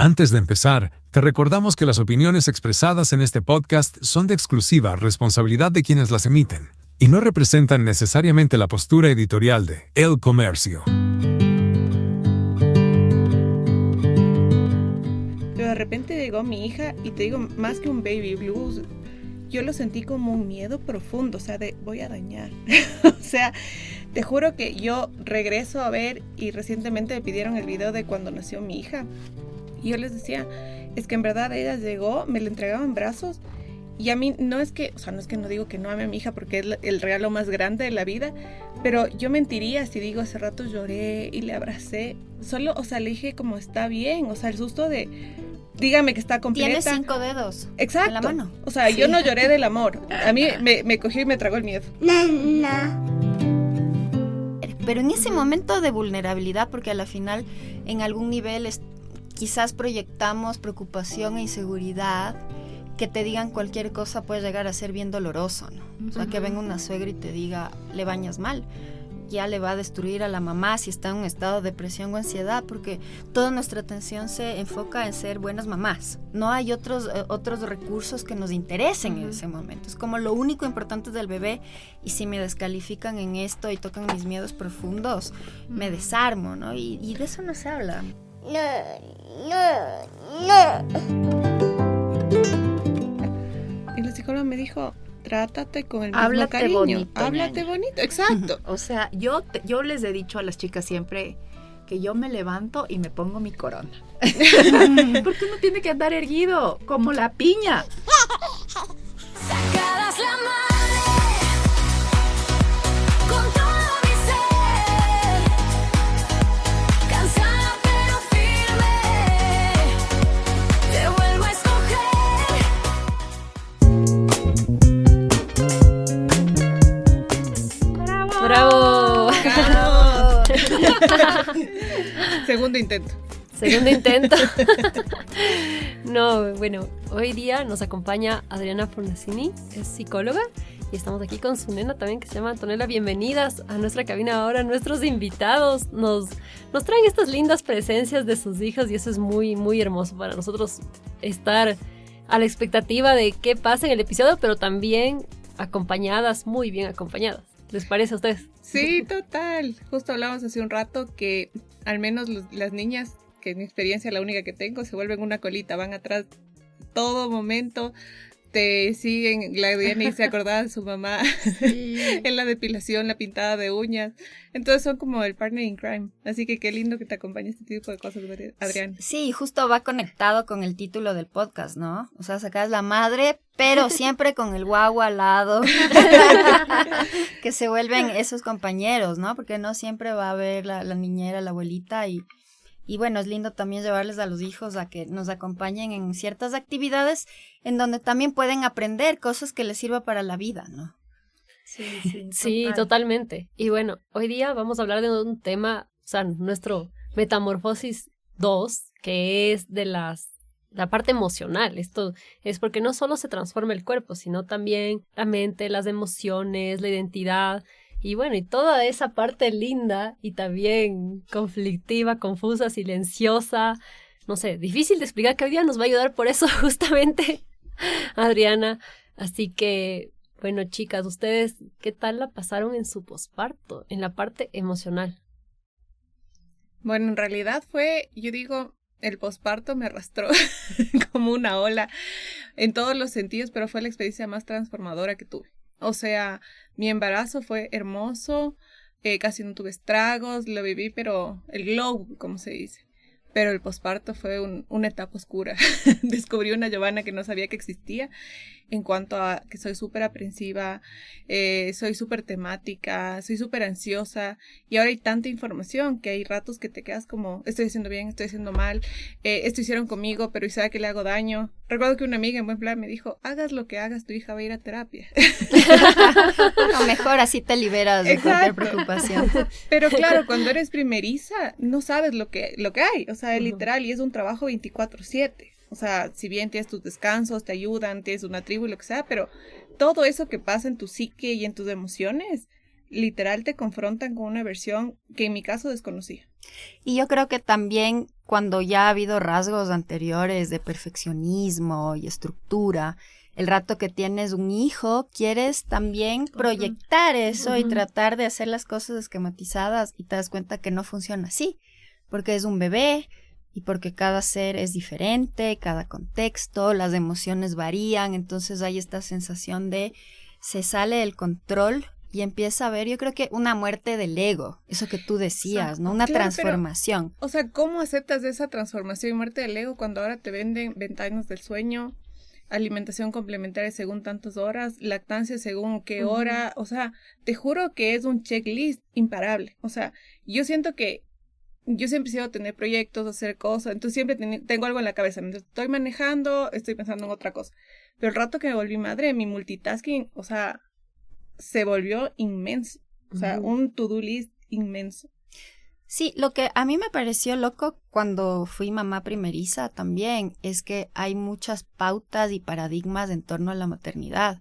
Antes de empezar, te recordamos que las opiniones expresadas en este podcast son de exclusiva responsabilidad de quienes las emiten y no representan necesariamente la postura editorial de El Comercio. Pero de repente llegó mi hija y te digo, más que un baby blues, yo lo sentí como un miedo profundo, o sea, de voy a dañar. O sea, te juro que yo regreso a ver y recientemente me pidieron el video de cuando nació mi hija. Y yo les decía, es que en verdad ella llegó, me la entregaba en brazos y a mí no es que no digo que no ame a mi hija porque es el regalo más grande de la vida, pero yo mentiría si digo hace rato lloré y le abracé. Solo, o sea, le dije como está bien, o sea, el susto de dígame que está completa. Tiene 5 dedos. Exacto. En la mano. O sea, sí. Yo no lloré del amor. A mí me cogió y me tragó el miedo. Pero en ese momento de vulnerabilidad, porque a la final en algún nivel quizás proyectamos preocupación e inseguridad, que te digan cualquier cosa puede llegar a ser bien doloroso, ¿no? O sea, que venga una suegra y te diga, le bañas mal, ya le va a destruir a la mamá si está en un estado de depresión o ansiedad, porque toda nuestra atención se enfoca en ser buenas mamás. No hay otros recursos que nos interesen en ese momento. Es como lo único importante del bebé, y si me descalifican en esto y tocan mis miedos profundos, me desarmo, ¿no? Y de eso no se habla. Y la psicóloga me dijo, trátate con el mismo Háblate cariño. bonito, Háblate ñaña. bonito, exacto. O sea, yo les he dicho a las chicas siempre que yo me levanto y me pongo mi corona. Porque uno tiene que andar erguido, como la piña. Sacadas la madre, con todo mi ser, cansada pero firme, te vuelvo a escoger. ¡Bravo! ¡Bravo! Segundo intento. Segundo intento. No, bueno, hoy día nos acompaña Adriana Fornasini, es psicóloga, y estamos aquí con su nena también que se llama Antonella. Bienvenidas a nuestra cabina ahora. Nuestros invitados nos traen estas lindas presencias de sus hijos y eso es muy, muy hermoso para nosotros estar a la expectativa de qué pasa en el episodio, pero también acompañadas, muy bien acompañadas. ¿Les parece a ustedes? Sí, total. Justo hablamos hace un rato que al menos las niñas, que en mi experiencia la única que tengo, se vuelven una colita, van atrás todo momento, te siguen, la Diana se acordaba de su mamá, sí. En la depilación, la pintada de uñas, entonces son como el partner in crime, así que qué lindo que te acompañe este tipo de cosas, Adrián. Sí, justo va conectado con el título del podcast, ¿no? O sea, sacas la madre, pero siempre con el guagua al lado, que se vuelven esos compañeros, ¿no? Porque no siempre va a haber la niñera, la abuelita y bueno, es lindo también llevarles a los hijos a que nos acompañen en ciertas actividades en donde también pueden aprender cosas que les sirva para la vida, ¿no? Sí, totalmente. Y bueno, hoy día vamos a hablar de un tema, o sea, nuestro Metamorfosis 2, que es de la parte emocional. Esto es porque no solo se transforma el cuerpo, sino también la mente, las emociones, la identidad. Y bueno, y toda esa parte linda y también conflictiva, confusa, silenciosa, no sé, difícil de explicar, que hoy día nos va a ayudar por eso justamente Adriana. Así que, bueno, chicas, ¿ustedes qué tal la pasaron en su posparto, en la parte emocional? Bueno, en realidad yo digo, el posparto me arrastró como una ola en todos los sentidos, pero fue la experiencia más transformadora que tuve. O sea, mi embarazo fue hermoso, casi no tuve estragos, lo viví, pero el glow, como se dice. Pero el posparto fue una etapa oscura. Descubrí una Giovanna que no sabía que existía, en cuanto a que soy súper aprensiva, soy súper temática, soy súper ansiosa, y ahora hay tanta información que hay ratos que te quedas como, estoy haciendo bien, estoy haciendo mal, esto hicieron conmigo, pero ¿y sabe que le hago daño? Recuerdo que una amiga en buen plan me dijo, hagas lo que hagas, tu hija va a ir a terapia. O mejor así te liberas de cualquier preocupación. Pero claro, cuando eres primeriza, no sabes lo que hay, o sea, literal, y es un trabajo 24/7. O sea, si bien tienes tus descansos, te ayudan, tienes una tribu y lo que sea, pero todo eso que pasa en tu psique y en tus emociones literal te confrontan con una versión que en mi caso desconocía. Y yo creo que también cuando ya ha habido rasgos anteriores de perfeccionismo y estructura, el rato que tienes un hijo, quieres también proyectar eso y tratar de hacer las cosas esquematizadas y te das cuenta que no funciona así, porque es un bebé y porque cada ser es diferente, cada contexto, las emociones varían, entonces hay esta sensación de se sale del control y empieza a ver, yo creo que una muerte del ego, eso que tú decías, ¿no? Una Claro, transformación. O sea, ¿cómo aceptas esa transformación y muerte del ego cuando ahora te venden ventanas del sueño, alimentación complementaria según tantas horas, lactancia según qué hora? O sea, te juro que es un checklist imparable. O sea, yo siento que yo siempre he sido tener proyectos, hacer cosas, entonces siempre tengo algo en la cabeza. Mientras estoy manejando, estoy pensando en otra cosa. Pero el rato que me volví madre, mi multitasking, o sea, se volvió inmenso. O sea, un to-do list inmenso. Sí, lo que a mí me pareció loco cuando fui mamá primeriza también es que hay muchas pautas y paradigmas en torno a la maternidad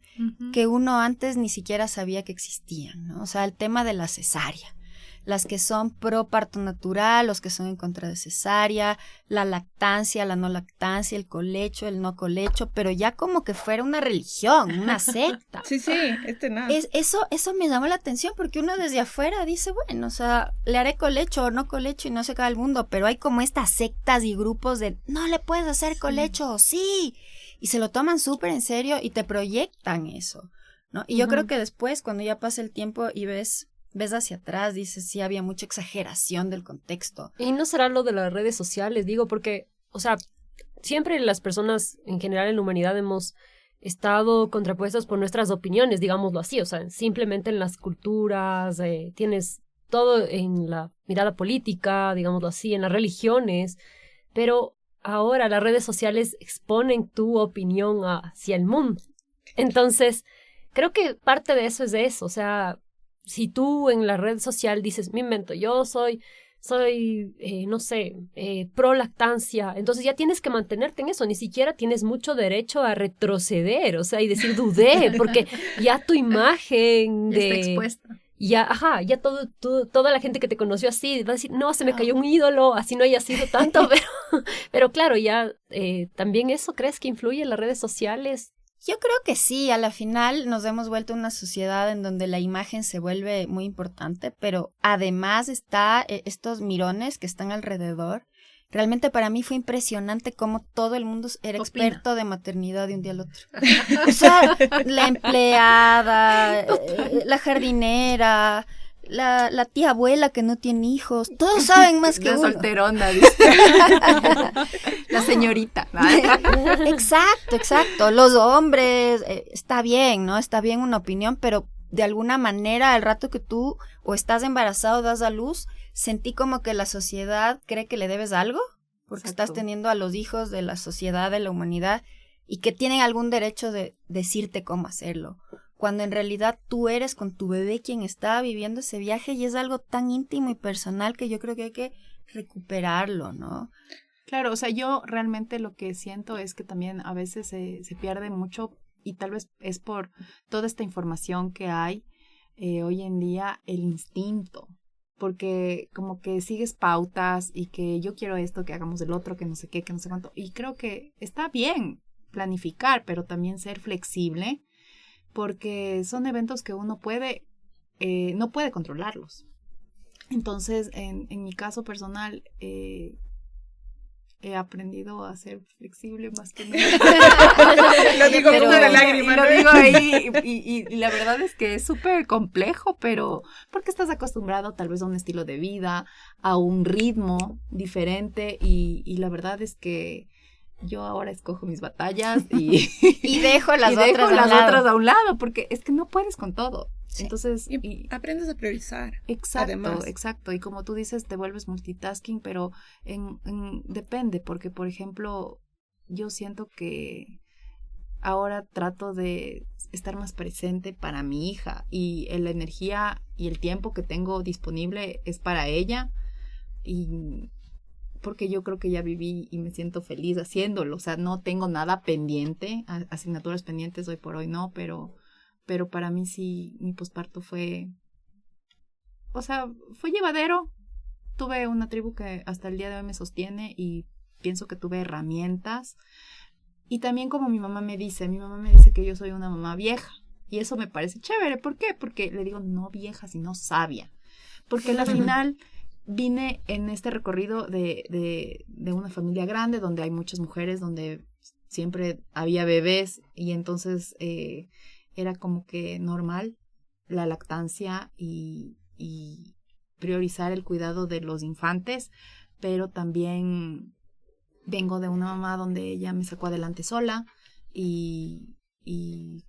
que uno antes ni siquiera sabía que existían, ¿no? O sea, el tema de la cesárea, las que son pro parto natural, los que son en contra de cesárea, la lactancia, la no lactancia, el colecho, el no colecho, pero ya como que fuera una religión, una secta. Sí, nada. Eso me llamó la atención porque uno desde afuera dice, bueno, o sea, le haré colecho o no colecho y no se acaba el mundo, pero hay como estas sectas y grupos de, no le puedes hacer colecho, sí, y se lo toman súper en serio y te proyectan eso, ¿no? Y yo creo que después, cuando ya pasa el tiempo y ves hacia atrás, dices, sí, había mucha exageración del contexto. Y no será lo de las redes sociales, digo, porque, o sea, siempre las personas en general en la humanidad hemos estado contrapuestas por nuestras opiniones, digámoslo así, o sea, simplemente en las culturas, tienes todo en la mirada política, digámoslo así, en las religiones, pero ahora las redes sociales exponen tu opinión hacia el mundo. Entonces, creo que parte de eso es de eso, o sea, si tú en la red social dices, me invento, yo soy no sé, pro lactancia, entonces ya tienes que mantenerte en eso, ni siquiera tienes mucho derecho a retroceder, o sea, y decir dudé, porque ya tu imagen ya está expuesta. Ya toda la gente que te conoció así va a decir, no, se me cayó un ídolo, así no haya sido tanto, pero claro, ya también eso, ¿crees que influye en las redes sociales? Yo creo que sí, a la final nos hemos vuelto una sociedad en donde la imagen se vuelve muy importante, pero además está estos mirones que están alrededor. Realmente para mí fue impresionante cómo todo el mundo era experto de maternidad de un día al otro. O sea, la empleada, la jardinera, la tía abuela que no tiene hijos, todos saben más que la uno. solterona, dice. La señorita. Exacto. Los hombres, está bien, ¿no? Está bien una opinión, pero de alguna manera al rato que tú o estás embarazado o das a luz, sentí como que la sociedad cree que le debes algo, porque estás teniendo a los hijos de la sociedad, de la humanidad, y que tienen algún derecho de decirte cómo hacerlo. Cuando en realidad tú eres con tu bebé quien está viviendo ese viaje y es algo tan íntimo y personal que yo creo que hay que recuperarlo, ¿no? Claro, o sea, yo realmente lo que siento es que también a veces se pierde mucho y tal vez es por toda esta información que hay hoy en día, el instinto, porque como que sigues pautas y que yo quiero esto, que hagamos el otro, que no sé qué, que no sé cuánto, y creo que está bien planificar, pero también ser flexible, porque son eventos que uno no puede controlarlos. Entonces, en mi caso personal, he aprendido a ser flexible más que nada. Lo digo con una lágrima. Lo digo ahí y la verdad es que es súper complejo, pero porque estás acostumbrado tal vez a un estilo de vida, a un ritmo diferente y la verdad es que yo ahora escojo mis batallas y dejo las otras otras a un lado, porque es que no puedes con todo. Sí. Entonces, y aprendes a priorizar. Exacto. Y como tú dices, te vuelves multitasking, pero depende, porque por ejemplo, yo siento que ahora trato de estar más presente para mi hija y la energía y el tiempo que tengo disponible es para ella y porque yo creo que ya viví y me siento feliz haciéndolo, o sea, no tengo nada pendiente, asignaturas pendientes hoy por hoy no, pero para mí sí, mi posparto fue o sea, fue llevadero. Tuve una tribu que hasta el día de hoy me sostiene y pienso que tuve herramientas. Y también como mi mamá me dice que yo soy una mamá vieja. Y eso me parece chévere. ¿Por qué? Porque le digo no vieja, sino sabia. Porque al final vine en este recorrido de una familia grande donde hay muchas mujeres, donde siempre había bebés y entonces era como que normal la lactancia y priorizar el cuidado de los infantes, pero también vengo de una mamá donde ella me sacó adelante sola y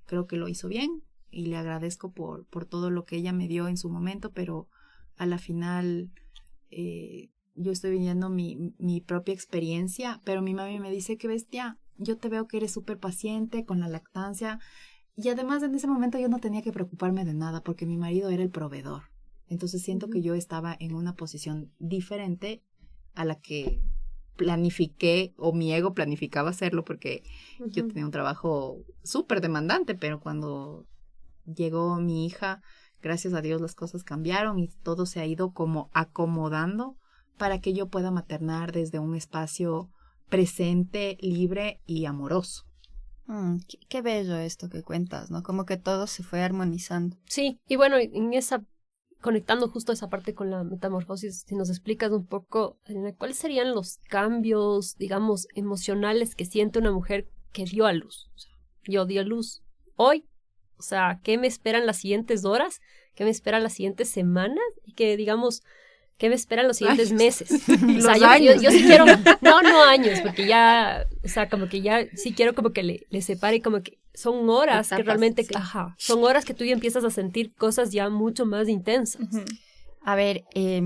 creo que lo hizo bien y le agradezco por todo lo que ella me dio en su momento, pero a la final yo estoy viviendo mi propia experiencia, pero mi mami me dice que bestia, yo te veo que eres súper paciente con la lactancia y además en ese momento yo no tenía que preocuparme de nada porque mi marido era el proveedor. Entonces siento que yo estaba en una posición diferente a la que planifiqué o mi ego planificaba hacerlo porque yo tenía un trabajo súper demandante, pero cuando llegó mi hija, gracias a Dios las cosas cambiaron y todo se ha ido como acomodando para que yo pueda maternar desde un espacio presente, libre y amoroso. Qué bello esto que cuentas, ¿no? Como que todo se fue armonizando. Sí, y bueno, en esa, conectando justo esa parte con la metamorfosis, si nos explicas un poco, ¿cuáles serían los cambios, digamos, emocionales que siente una mujer que dio a luz? O sea, yo di a luz hoy, o sea, ¿qué me esperan las siguientes horas? ¿Qué me esperan las siguientes semanas? Y que, digamos, ¿qué me esperan los siguientes meses? O sea, yo sí quiero, no años, porque ya, o sea, como que ya sí quiero como que le separe, como que son horas Etapas, que realmente, sí. son horas que tú ya empiezas a sentir cosas ya mucho más intensas. A ver,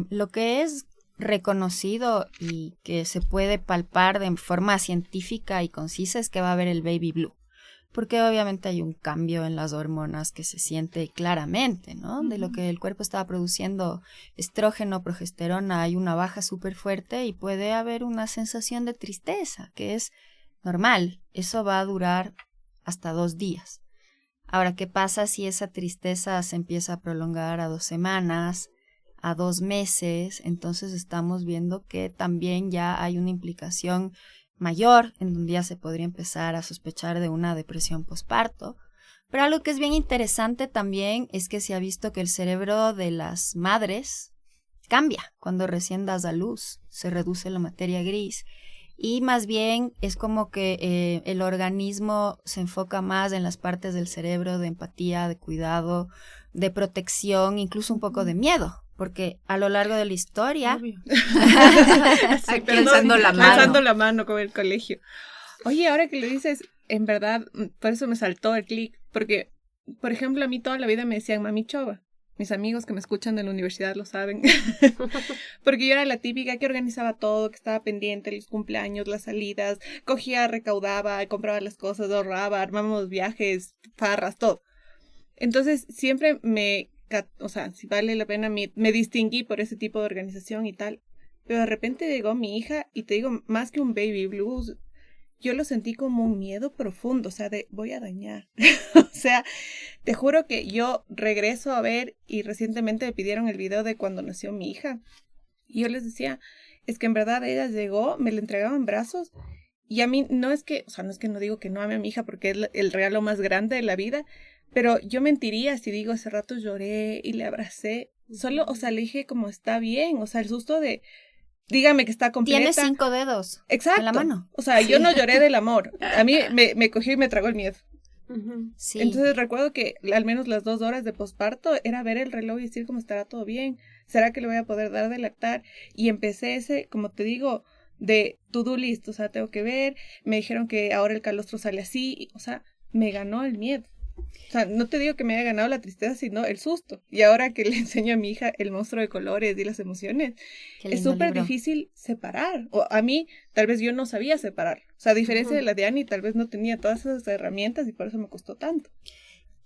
lo que es reconocido y que se puede palpar de forma científica y concisa es que va a haber el baby blue. Porque obviamente hay un cambio en las hormonas que se siente claramente, ¿no? De lo que el cuerpo estaba produciendo estrógeno, progesterona, hay una baja súper fuerte y puede haber una sensación de tristeza, que es normal. Eso va a durar hasta 2 días. Ahora, ¿qué pasa si esa tristeza se empieza a prolongar a 2 semanas, a 2 meses? Entonces estamos viendo que también ya hay una implicación mayor, en donde ya se podría empezar a sospechar de una depresión posparto. Pero algo que es bien interesante también es que se ha visto que el cerebro de las madres cambia cuando recién das a luz, se reduce la materia gris y más bien es como que el organismo se enfoca más en las partes del cerebro de empatía, de cuidado, de protección, incluso un poco de miedo. Porque a lo largo de la historia... Sí, pero alzando la mano. Alzando la mano como el colegio. Oye, ahora que lo dices, en verdad, por eso me saltó el clic. Porque, por ejemplo, a mí toda la vida me decían mami chova. Mis amigos que me escuchan de la universidad lo saben. Porque yo era la típica que organizaba todo, que estaba pendiente, los cumpleaños, las salidas, cogía, recaudaba, compraba las cosas, ahorraba, armábamos viajes, farras, todo. Entonces, siempre o sea, si vale la pena, me distinguí por ese tipo de organización y tal. Pero de repente llegó mi hija y te digo, más que un baby blues, yo lo sentí como un miedo profundo, o sea, de voy a dañar. O sea, te juro que yo regreso a ver y recientemente me pidieron el video de cuando nació mi hija. Y yo les decía, es que en verdad ella llegó, me la entregaba en brazos y a mí no es que, o sea, no es que no digo que no ame a mi hija porque es el regalo más grande de la vida, pero yo mentiría si digo, ese rato lloré y le abracé. Solo, o sea, le dije como está bien. O sea, el susto de, dígame que está completa. Tiene 5 dedos. Exacto. En la mano. O sea, yo no lloré del amor. A mí me cogió y me tragó el miedo. Sí. Entonces recuerdo que al menos las 2 horas de posparto era ver el reloj y decir como estará todo bien. ¿Será que le voy a poder dar de lactar? Y empecé ese, como te digo, de to-do list. O sea, tengo que ver. Me dijeron que ahora el calostro sale así. O sea, me ganó el miedo. O sea, no te digo que me haya ganado la tristeza, sino el susto. Y ahora que le enseño a mi hija el monstruo de colores y las emociones, es súper difícil separar. O a mí, tal vez yo no sabía separar. O sea, a diferencia de la de Annie, tal vez no tenía todas esas herramientas y por eso me costó tanto.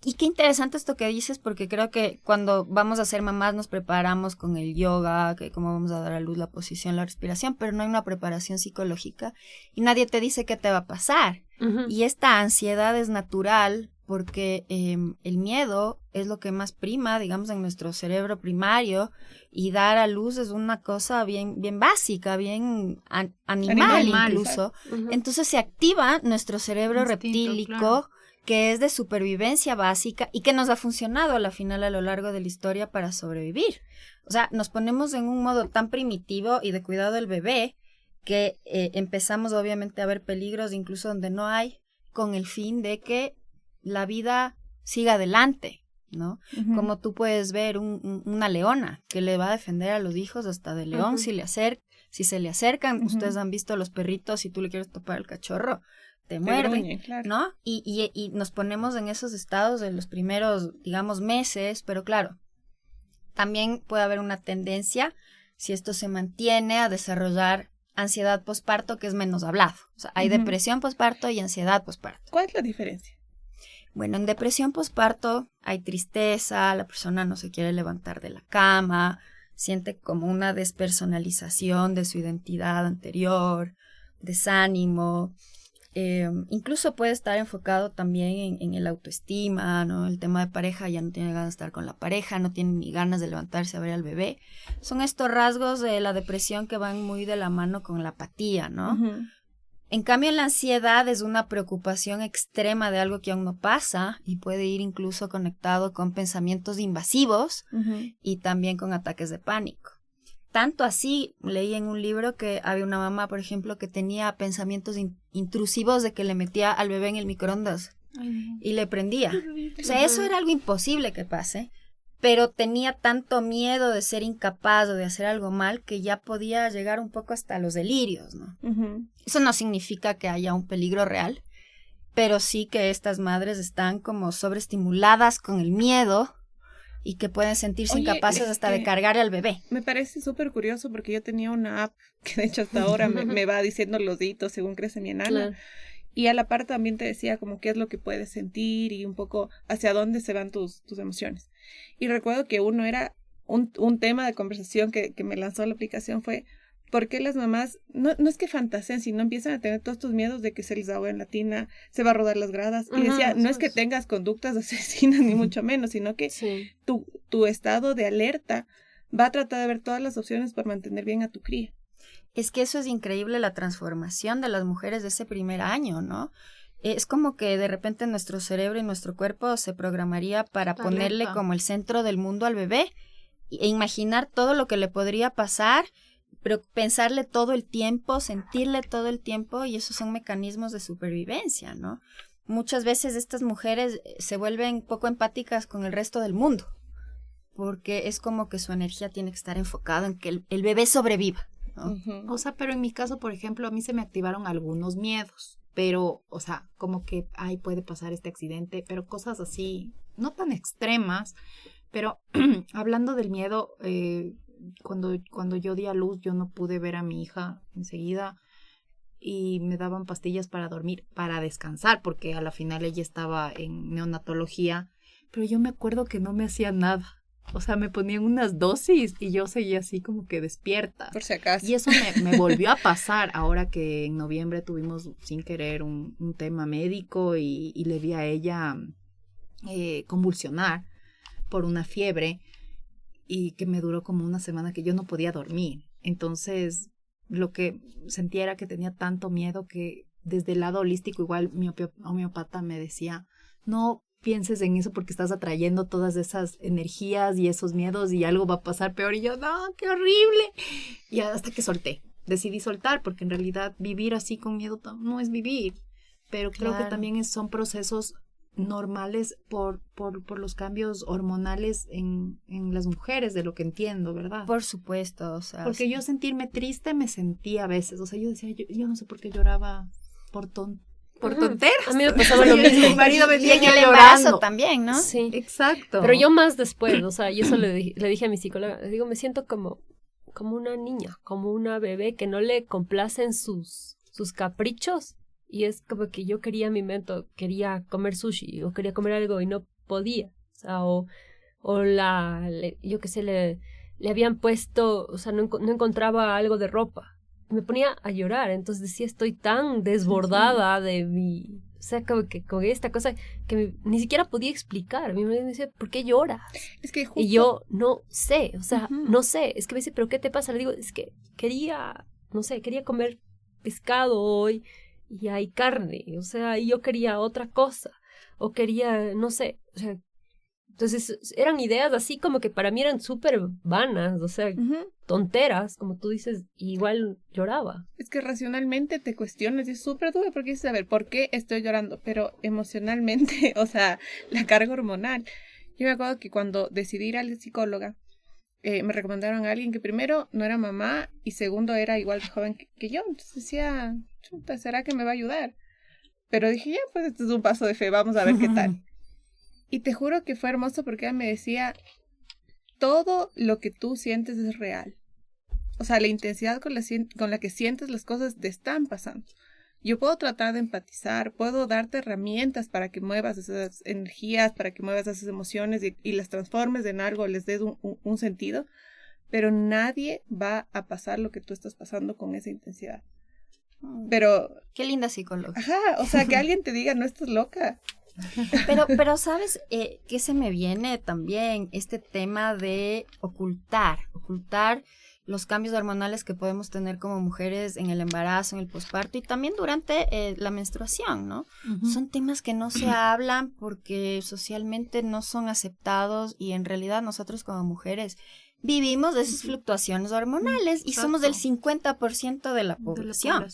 Y qué interesante esto que dices, porque creo que cuando vamos a ser mamás nos preparamos con el yoga, que cómo vamos a dar a luz, la posición, la respiración, pero no hay una preparación psicológica y nadie te dice qué te va a pasar. Y esta ansiedad es natural porque el miedo es lo que más prima, digamos, en nuestro cerebro primario, y dar a luz es una cosa bien, bien básica, bien animal incluso. Ujú. Entonces se activa nuestro cerebro Instinto, reptílico, claro. que es de supervivencia básica y que nos ha funcionado a la final a lo largo de la historia para sobrevivir. O sea, nos ponemos en un modo tan primitivo y de cuidado del bebé que empezamos obviamente a ver peligros incluso donde no hay, con el fin de que la vida siga adelante, ¿no? Ujú. Como tú puedes ver una leona que le va a defender a los hijos hasta de león Ujú. si se le acercan. Ujú. Ustedes han visto los perritos, si tú le quieres topar al cachorro, te Te muerden, gruñe, claro. ¿no? Y nos ponemos en esos estados de los primeros, digamos, meses, pero claro, también puede haber una tendencia, si esto se mantiene, a desarrollar ansiedad posparto, que es menos hablado. O sea, hay Ujú. depresión posparto y ansiedad posparto. ¿Cuál es la diferencia? Bueno, en depresión posparto hay tristeza, la persona no se quiere levantar de la cama, siente como una despersonalización de su identidad anterior, desánimo. Incluso puede estar enfocado también en el autoestima, ¿no? El tema de pareja, ya no tiene ganas de estar con la pareja, no tiene ni ganas de levantarse a ver al bebé. Son estos rasgos de la depresión que van muy de la mano con la apatía, ¿no? Ujú. En cambio, la ansiedad es una preocupación extrema de algo que aún no pasa y puede ir incluso conectado con pensamientos invasivos Ujú. y también con ataques de pánico. Tanto así, leí en un libro que había una mamá, por ejemplo, que tenía pensamientos intrusivos de que le metía al bebé en el microondas y le prendía. O sea, eso era algo imposible que pase, pero tenía tanto miedo de ser incapaz o de hacer algo mal que ya podía llegar un poco hasta los delirios, ¿no? Ujú. Eso no significa que haya un peligro real, pero sí que estas madres están como sobreestimuladas con el miedo y que pueden sentirse Oye, incapaces es hasta de que- cargar al bebé. Me parece súper curioso porque yo tenía una app que de hecho hasta ahora me va diciendo los deditos según crece mi enana. Claro. Y a la par también te decía como qué es lo que puedes sentir y un poco hacia dónde se van tus emociones. Y recuerdo que uno era un tema de conversación que me lanzó la aplicación fue ¿por qué las mamás no es que fantaseen, sino empiezan a tener todos estos miedos de que se les ahoga en la tina, se va a rodar las gradas? Y Ujú, decía, no eso es que es. tengas conductas asesinas ni mucho menos, sino que Sí. tu estado de alerta va a tratar de ver todas las opciones para mantener bien a tu cría. Es que eso es increíble, la transformación de las mujeres de ese primer año, ¿no? Es como que de repente nuestro cerebro y nuestro cuerpo se programaría para ponerle Alerta. como el centro del mundo al bebé e imaginar todo lo que le podría pasar, pero pensarle todo el tiempo, sentirle todo el tiempo, y esos son mecanismos de supervivencia, ¿no? Muchas veces estas mujeres se vuelven poco empáticas con el resto del mundo, porque es como que su energía tiene que estar enfocada en que el bebé sobreviva, ¿no? Ujú. O sea, pero en mi caso, por ejemplo, a mí se me activaron algunos miedos, pero, o sea, como que, ay, puede pasar este accidente, pero cosas así, no tan extremas, pero hablando del miedo, cuando yo di a luz, yo no pude ver a mi hija enseguida y me daban pastillas para dormir, para descansar, porque a la final ella estaba en neonatología, pero yo me acuerdo que no me hacía nada. O sea, me ponían unas dosis y yo seguía así como que despierta. Por si acaso. Y eso me volvió a pasar ahora que en noviembre tuvimos sin querer un tema médico y le vi a ella convulsionar por una fiebre y que me duró como una semana que yo no podía dormir. Entonces, lo que sentía era que tenía tanto miedo que desde el lado holístico igual mi homeopata me decía, no pienses en eso porque estás atrayendo todas esas energías y esos miedos y algo va a pasar peor. Y yo, no, qué horrible. Y hasta que solté, decidí soltar porque en realidad vivir así con miedo no es vivir. Pero creo que Claro. también son procesos normales por los cambios hormonales en las mujeres, de lo que entiendo, ¿verdad? Por supuesto, o sea, Porque sí. yo sentirme triste me sentía a veces, o sea, yo decía, yo no sé por qué lloraba por Ujú. tonteras. A mí me pasaba lo Y mismo. mi marido me Y en tenía el embarazo llorando. también, ¿no? Sí. Exacto. Pero yo más después, o sea, yo eso le dije a mi psicóloga, le digo, me siento como una niña, como una bebé que no le complacen sus caprichos. Y es como que yo quería mi momento, quería comer sushi o quería comer algo y no podía. O sea, yo qué sé, le habían puesto, o sea, no encontraba algo de ropa. Me ponía a llorar, entonces decía, estoy tan desbordada de mi, o sea, como que con esta cosa que ni siquiera podía explicar. Mi marido me dice, ¿por qué lloras? Es que justo... Y yo no sé, o sea, Ujú. no sé. Es que me dice, ¿pero qué te pasa? Le digo, es que quería, no sé, quería comer pescado hoy y hay carne, o sea, y yo quería otra cosa, o quería, no sé, o sea, entonces eran ideas así como que para mí eran súper vanas, o sea, Ujú. tonteras, como tú dices, y igual lloraba. Es que racionalmente te cuestionas y es súper duro porque dices, a ver, ¿por qué estoy llorando? Pero emocionalmente, o sea, la carga hormonal. Yo me acuerdo que cuando decidí ir a la psicóloga, me recomendaron a alguien que primero no era mamá y segundo era igual de joven que yo. Entonces decía, chuta, ¿será que me va a ayudar? Pero dije, ya, pues esto es un paso de fe, vamos a ver qué tal. Y te juro que fue hermoso porque ella me decía, todo lo que tú sientes es real. O sea, la intensidad con la que sientes las cosas te están pasando. Yo puedo tratar de empatizar, puedo darte herramientas para que muevas esas energías, para que muevas esas emociones y las transformes en algo, les des un sentido, pero nadie va a pasar lo que tú estás pasando con esa intensidad. Pero, Qué linda psicóloga. ajá, o sea, que alguien te diga, no estás loca. Pero ¿sabes qué se me viene también? Este tema de ocultar los cambios hormonales que podemos tener como mujeres en el embarazo, en el posparto y también durante la menstruación, ¿no? Son temas que no se hablan porque socialmente no son aceptados y en realidad nosotros como mujeres vivimos de esas fluctuaciones hormonales y somos del 50% de la población.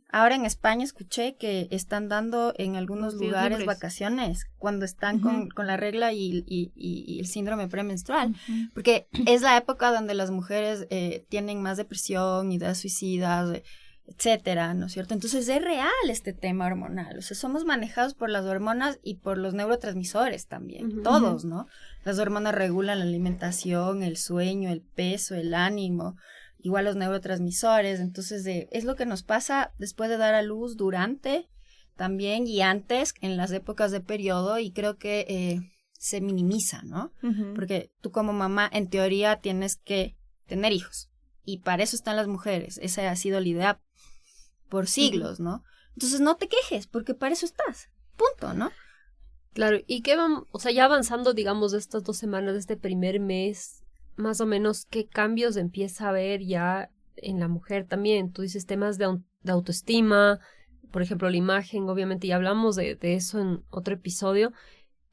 Ahora en España escuché que están dando en algunos Los días lugares libres. vacaciones cuando están con la regla y el síndrome premenstrual, Ujú. porque es la época donde las mujeres tienen más depresión, ideas suicidas, etcétera, ¿no es cierto? Entonces es real este tema hormonal, o sea, somos manejados por las hormonas y por los neurotransmisores también, Ujú. todos, ¿no? Las hormonas regulan la alimentación, el sueño, el peso, el ánimo, igual los neurotransmisores, entonces es lo que nos pasa después de dar a luz, durante también y antes, en las épocas de periodo, y creo que se minimiza, ¿no? Porque tú como mamá, en teoría, tienes que tener hijos, y para eso están las mujeres, esa ha sido la idea por siglos, ¿no? Entonces no te quejes, porque para eso estás, punto, ¿no? Claro, y qué vamos, o sea, ya avanzando, digamos, de estas 2 semanas, de este primer mes, más o menos, ¿qué cambios empieza a haber ya en la mujer también? Tú dices temas de autoestima, por ejemplo, la imagen, obviamente, ya hablamos de eso en otro episodio,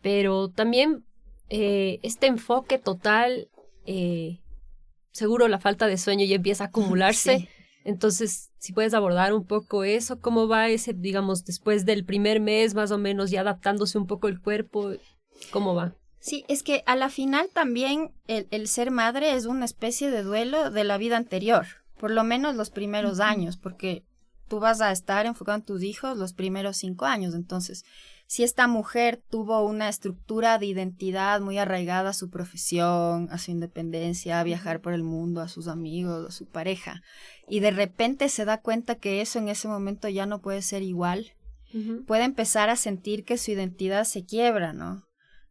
pero también este enfoque total, seguro la falta de sueño ya empieza a acumularse. Sí. Entonces, si puedes abordar un poco eso, ¿cómo va ese, digamos, después del primer mes, más o menos, ya adaptándose un poco el cuerpo? ¿Cómo va? Sí, es que a la final también el ser madre es una especie de duelo de la vida anterior, por lo menos los primeros años, porque tú vas a estar enfocado en tus hijos los primeros 5 años. Entonces, si esta mujer tuvo una estructura de identidad muy arraigada a su profesión, a su independencia, a viajar por el mundo, a sus amigos, a su pareja, y de repente se da cuenta que eso en ese momento ya no puede ser igual, puede empezar a sentir que su identidad se quiebra, ¿no?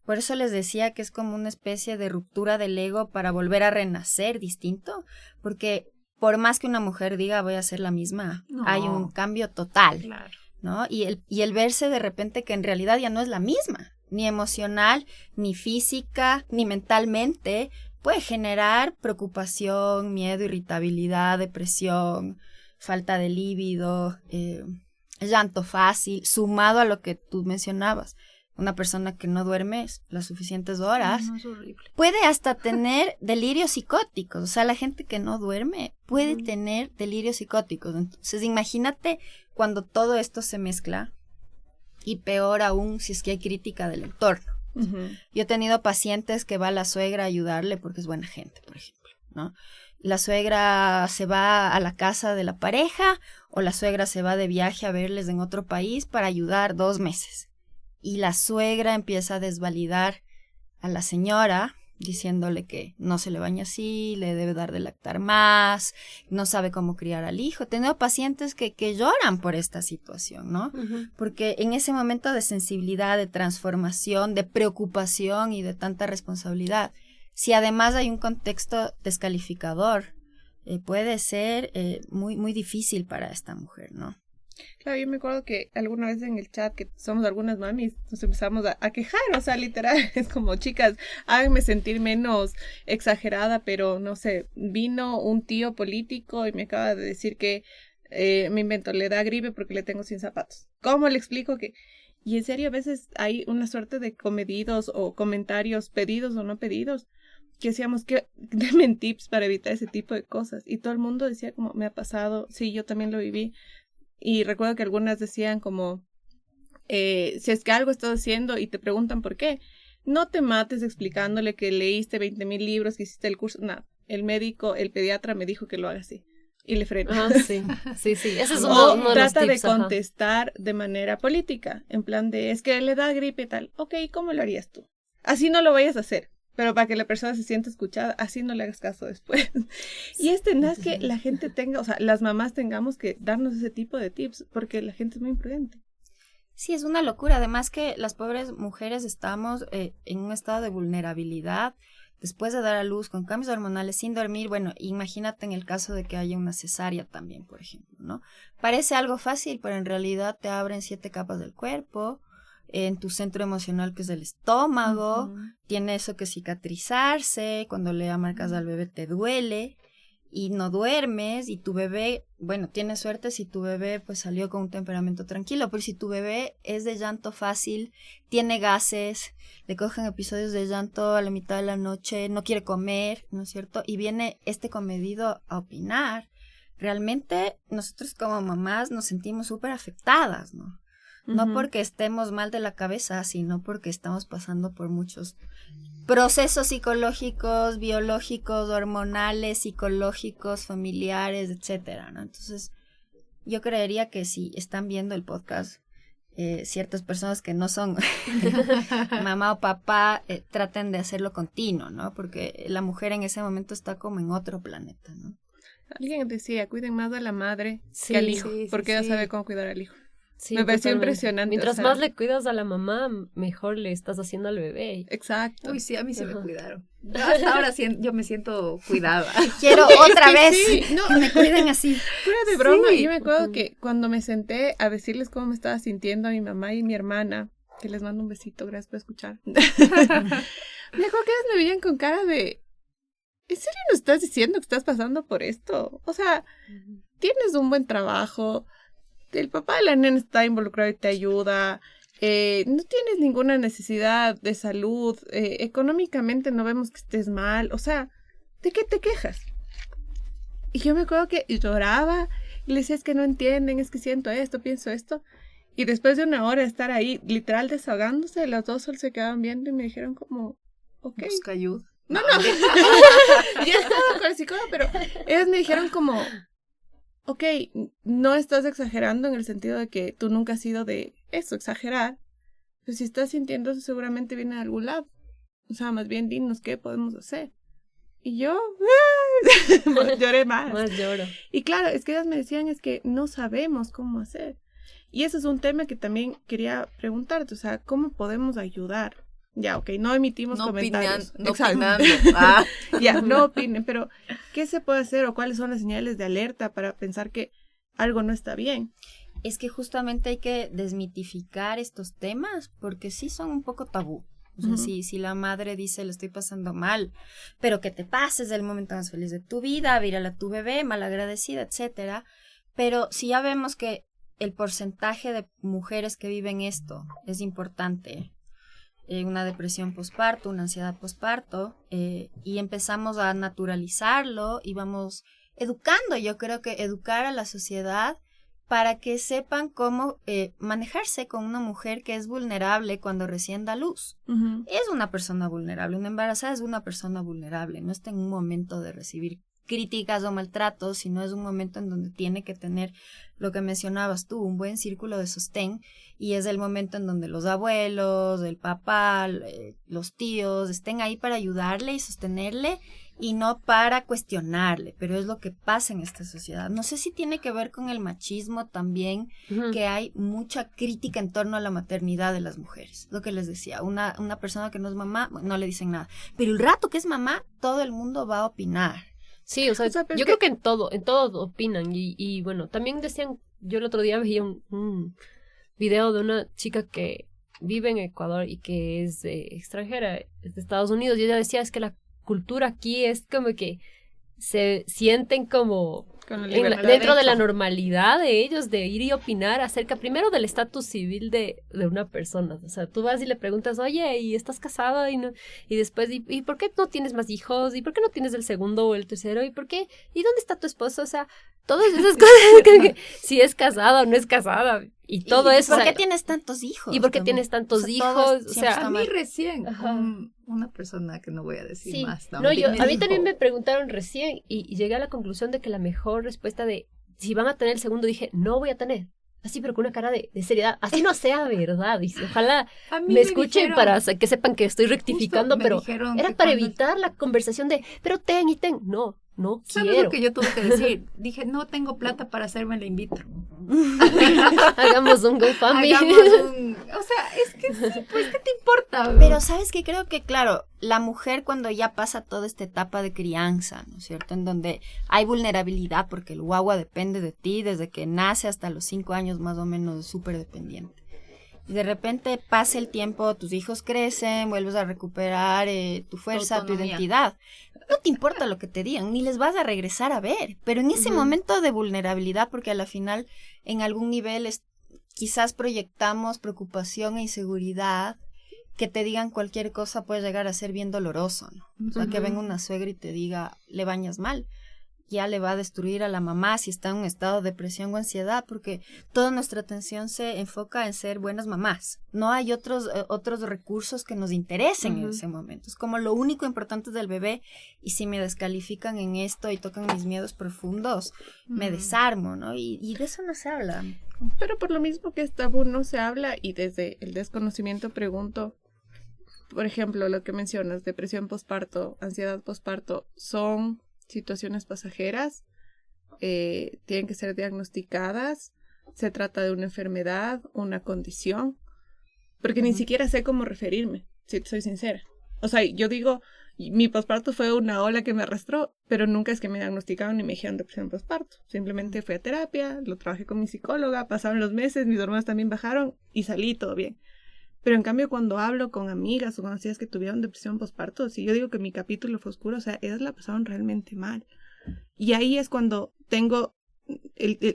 Por eso les decía que es como una especie de ruptura del ego para volver a renacer distinto, porque por más que una mujer diga voy a ser la misma, No. hay un cambio total, Claro. ¿no? Y el verse de repente que en realidad ya no es la misma, ni emocional, ni física, ni mentalmente, puede generar preocupación, miedo, irritabilidad, depresión, falta de líbido, llanto fácil, sumado a lo que tú mencionabas. Una persona que no duerme las suficientes horas No, es horrible. puede hasta tener delirios psicóticos. O sea, la gente que no duerme puede tener delirios psicóticos. Entonces, imagínate cuando todo esto se mezcla y peor aún si es que hay crítica del entorno. Yo he tenido pacientes que va la suegra a ayudarle porque es buena gente, por ejemplo, ¿no? La suegra se va a la casa de la pareja o la suegra se va de viaje a verles en otro país para ayudar 2 meses. Y la suegra empieza a desvalidar a la señora, diciéndole que no se le baña así, le debe dar de lactar más, no sabe cómo criar al hijo. He tenido pacientes que lloran por esta situación, ¿no? Porque en ese momento de sensibilidad, de transformación, de preocupación y de tanta responsabilidad, si además hay un contexto descalificador, puede ser muy, muy difícil para esta mujer, ¿no? Claro, yo me acuerdo que alguna vez en el chat, que somos algunas mamis, nos empezamos a quejar, o sea, literal, es como, chicas, háganme sentir menos exagerada, pero no sé, vino un tío político y me acaba de decir que me invento, le da gripe porque le tengo sin zapatos. ¿Cómo le explico que? Y en serio, a veces hay una suerte de comedidos o comentarios, pedidos o no pedidos, que decíamos que denme tips para evitar ese tipo de cosas. Y todo el mundo decía como, me ha pasado, sí, yo también lo viví. Y recuerdo que algunas decían como, si es que algo estás haciendo y te preguntan por qué, no te mates explicándole que leíste 20,000 libros, que hiciste el curso. No, el médico, el pediatra me dijo que lo haga así. Y le frena. Ah, sí, sí, sí. Ese es O uno de los trata tips, de ajá. contestar de manera política, en plan de, es que le da gripe y tal. Ok, ¿cómo lo harías tú? Así no lo vayas a hacer, pero para que la persona se sienta escuchada, así no le hagas caso después. Y no es que la gente tenga, o sea, las mamás tengamos que darnos ese tipo de tips, porque la gente es muy imprudente. Sí, es una locura. Además que las pobres mujeres estamos en un estado de vulnerabilidad después de dar a luz con cambios hormonales sin dormir. Bueno, imagínate en el caso de que haya una cesárea también, por ejemplo, ¿no? Parece algo fácil, pero en realidad te abren 7 capas del cuerpo, en tu centro emocional que es el estómago, tiene eso que cicatrizarse, cuando le marcas al bebé te duele y no duermes, y tu bebé, bueno, tienes suerte si tu bebé pues salió con un temperamento tranquilo, pero si tu bebé es de llanto fácil, tiene gases, le cogen episodios de llanto a la mitad de la noche, no quiere comer, ¿no es cierto? Y viene este comedido a opinar. Realmente nosotros como mamás nos sentimos súper afectadas, ¿no? No porque estemos mal de la cabeza, sino porque estamos pasando por muchos procesos psicológicos, biológicos, hormonales, psicológicos, familiares, etcétera, ¿no? Entonces, yo creería que si están viendo el podcast, ciertas personas que no son mamá o papá, traten de hacerlo continuo, ¿no? Porque la mujer en ese momento está como en otro planeta, ¿no? Alguien decía, cuiden más a la madre Sí, que al hijo, sí, sí, porque ella sí. sabe cómo cuidar al hijo. Sí, Me pareció totalmente. impresionante, Mientras o sea. más le cuidas a la mamá, mejor le estás haciendo al bebé. Exacto. Uy, sí, a mí se me Ajá. cuidaron. Yo hasta ahora yo me siento cuidada. Quiero otra que vez sí, no. que me cuiden así. Fuera de broma, Sí. yo me acuerdo Ujú. que cuando me senté a decirles cómo me estaba sintiendo a mi mamá y mi hermana, que les mando un besito, gracias por escuchar. Me acuerdo que ellas me veían con cara de, ¿en serio nos estás diciendo que estás pasando por esto? O sea, tienes un buen trabajo, el papá de la nena está involucrado y te ayuda, no tienes ninguna necesidad de salud, económicamente no vemos que estés mal, o sea, ¿de qué te quejas? Y yo me acuerdo que lloraba y le decía, es que no entienden, es que siento esto, pienso esto. Y después de una hora de estar ahí, literal desahogándose, las dos solo se quedaban viendo y me dijeron como, ok. Busca ayuda. No, ya estaba con el psicólogo, pero ellas me dijeron como, ok, no estás exagerando en el sentido de que tú nunca has sido de eso, exagerar. Pero si estás sintiendo eso, seguramente viene de algún lado. O sea, más bien dinos qué podemos hacer. Y yo lloré más. Más lloro. Y claro, es que ellas me decían es que no sabemos cómo hacer. Y ese es un tema que también quería preguntarte, o sea, ¿cómo podemos ayudar? Ya, ok, no emitimos comentarios. No Exacto. opinando. Ah. Ya, no opinen, pero ¿qué se puede hacer o cuáles son las señales de alerta para pensar que algo no está bien? Es que justamente hay que desmitificar estos temas porque sí son un poco tabú. O sea, si la madre dice, le estoy pasando mal, pero que te pases del momento más feliz de tu vida, vírala a tu bebé, malagradecida, etcétera. Pero si ya vemos que el porcentaje de mujeres que viven esto es importante, una depresión posparto, una ansiedad posparto, y empezamos a naturalizarlo y vamos educando, yo creo que educar a la sociedad para que sepan cómo manejarse con una mujer que es vulnerable cuando recién da luz. Es una persona vulnerable, una embarazada es una persona vulnerable, no está en un momento de recibir críticas o maltratos, sino es un momento en donde tiene que tener lo que mencionabas tú, un buen círculo de sostén, y es el momento en donde los abuelos, el papá, los tíos estén ahí para ayudarle y sostenerle y no para cuestionarle, pero es lo que pasa en esta sociedad. No sé si tiene que ver con el machismo también, que hay mucha crítica en torno a la maternidad de las mujeres. Lo que les decía, una persona que no es mamá, no le dicen nada, pero el rato que es mamá, todo el mundo va a opinar. Sí, o sea, O sea, pero yo es creo que en todo opinan y bueno, también decían yo el otro día veía un video de una chica que vive en Ecuador y que es extranjera, es de Estados Unidos, y ella decía, es que la cultura aquí es como que se sienten como Con la en libertad de dentro de la derecho. normalidad de ellos de ir y opinar acerca primero del estatus civil de una persona. O sea, tú vas y le preguntas, oye, ¿y estás casada? Y después, ¿y por qué no tienes más hijos? ¿Y por qué no tienes el segundo o el tercero? ¿Y por qué? ¿Y dónde está tu esposo? O sea, todas esas cosas, que si es casada o no es casada, y todo eso. ¿Por o sea, qué tienes tantos hijos? ¿Y por qué también? tienes tantos O sea, hijos? todo O siempre sea, está A mí mal. recién, Ajá. una persona que no voy a decir sí, más no, también a mí dijo, también me preguntaron recién y llegué a la conclusión de que la mejor respuesta de si van a tener el segundo, dije, no voy a tener. Así, pero con una cara de seriedad. Así no sea verdad. Y ojalá a mí me escuchen dijeron, para que sepan que estoy rectificando, justo me pero dijeron era que para cuando- evitar la conversación de, pero ten y ten. No ¿Sabes quiero. lo que yo tuve que decir? Dije, no tengo plata para hacerme el in vitro. Hagamos un GoFundMe. O sea, es que sí, pues, ¿qué te importa? Pero sabes que creo que, claro, la mujer cuando ya pasa toda esta etapa de crianza, ¿no es cierto? En donde hay vulnerabilidad porque el guagua depende de ti desde que nace hasta los 5 años más o menos, súper dependiente. Y de repente pasa el tiempo, tus hijos crecen, vuelves a recuperar tu fuerza, tu autonomía. identidad. No te importa lo que te digan, ni les vas a regresar a ver. Pero en ese Ujú. momento de vulnerabilidad, porque a la final, en algún nivel, quizás proyectamos preocupación e inseguridad, que te digan cualquier cosa puede llegar a ser bien doloroso, ¿no? O sea, que Ujú. venga una suegra y te diga, le bañas mal. Ya le va a destruir a la mamá si está en un estado de depresión o ansiedad, porque toda nuestra atención se enfoca en ser buenas mamás. No hay otros recursos que nos interesen en Ujú. ese momento. Es como lo único importante del bebé, y si me descalifican en esto y tocan mis miedos profundos, me desarmo, ¿no? Y de eso no se habla. Pero por lo mismo que es tabú no se habla y desde el desconocimiento pregunto, por ejemplo, lo que mencionas, depresión posparto, ansiedad posparto, ¿son situaciones pasajeras? ¿Tienen que ser diagnosticadas? ¿Se trata de una enfermedad, una condición? Porque ni Ujú. siquiera sé cómo referirme, si te soy sincera. O sea, yo digo, mi posparto fue una ola que me arrastró, pero nunca es que me diagnosticaron ni me dijeron depresión posparto. Simplemente fui a terapia, lo trabajé con mi psicóloga, pasaron los meses, mis hormonas también bajaron y salí todo bien. Pero en cambio cuando hablo con amigas o conocidas que tuvieron depresión posparto, si yo digo que mi capítulo fue oscuro, o sea, ellas la pasaron realmente mal. Y ahí es cuando tengo,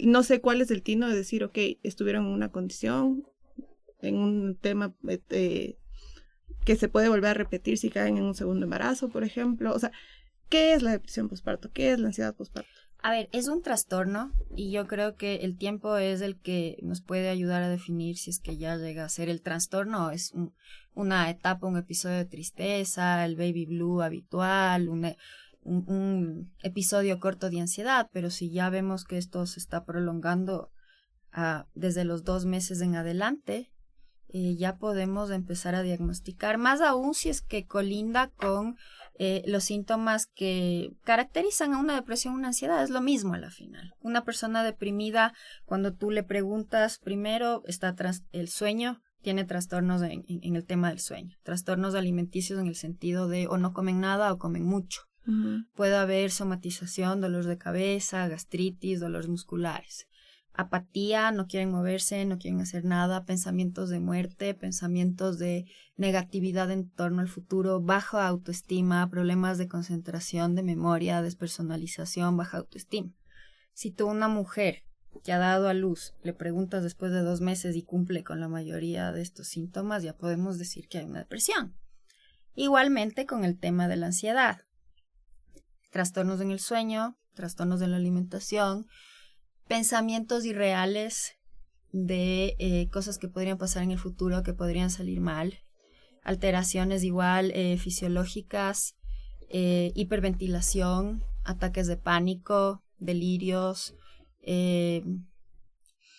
no sé cuál es el tino de decir, ok, estuvieron en una condición, en un tema que se puede volver a repetir si caen en un segundo embarazo, por ejemplo. O sea, ¿qué es la depresión posparto? ¿Qué es la ansiedad posparto? A ver, es un trastorno y yo creo que el tiempo es el que nos puede ayudar a definir si es que ya llega a ser el trastorno o es una etapa, un episodio de tristeza, el baby blue habitual, un episodio corto de ansiedad, pero si ya vemos que esto se está prolongando desde los 2 meses en adelante, ya podemos empezar a diagnosticar, más aún si es que colinda con los síntomas que caracterizan a una depresión, una ansiedad, es lo mismo a la final. Una persona deprimida, cuando tú le preguntas, primero está el sueño, tiene trastornos en el tema del sueño, trastornos alimenticios en el sentido de o no comen nada o comen mucho. Puede haber somatización, dolor de cabeza, gastritis, dolores musculares. Apatía, no quieren moverse, no quieren hacer nada, pensamientos de muerte, pensamientos de negatividad en torno al futuro, baja autoestima, problemas de concentración, de memoria, despersonalización, baja autoestima. Si tú, una mujer que ha dado a luz, le preguntas después de 2 meses y cumple con la mayoría de estos síntomas, ya podemos decir que hay una depresión. Igualmente con el tema de la ansiedad. Trastornos en el sueño, trastornos de la alimentación, pensamientos irreales de cosas que podrían pasar en el futuro, que podrían salir mal, alteraciones igual fisiológicas, hiperventilación, ataques de pánico, delirios,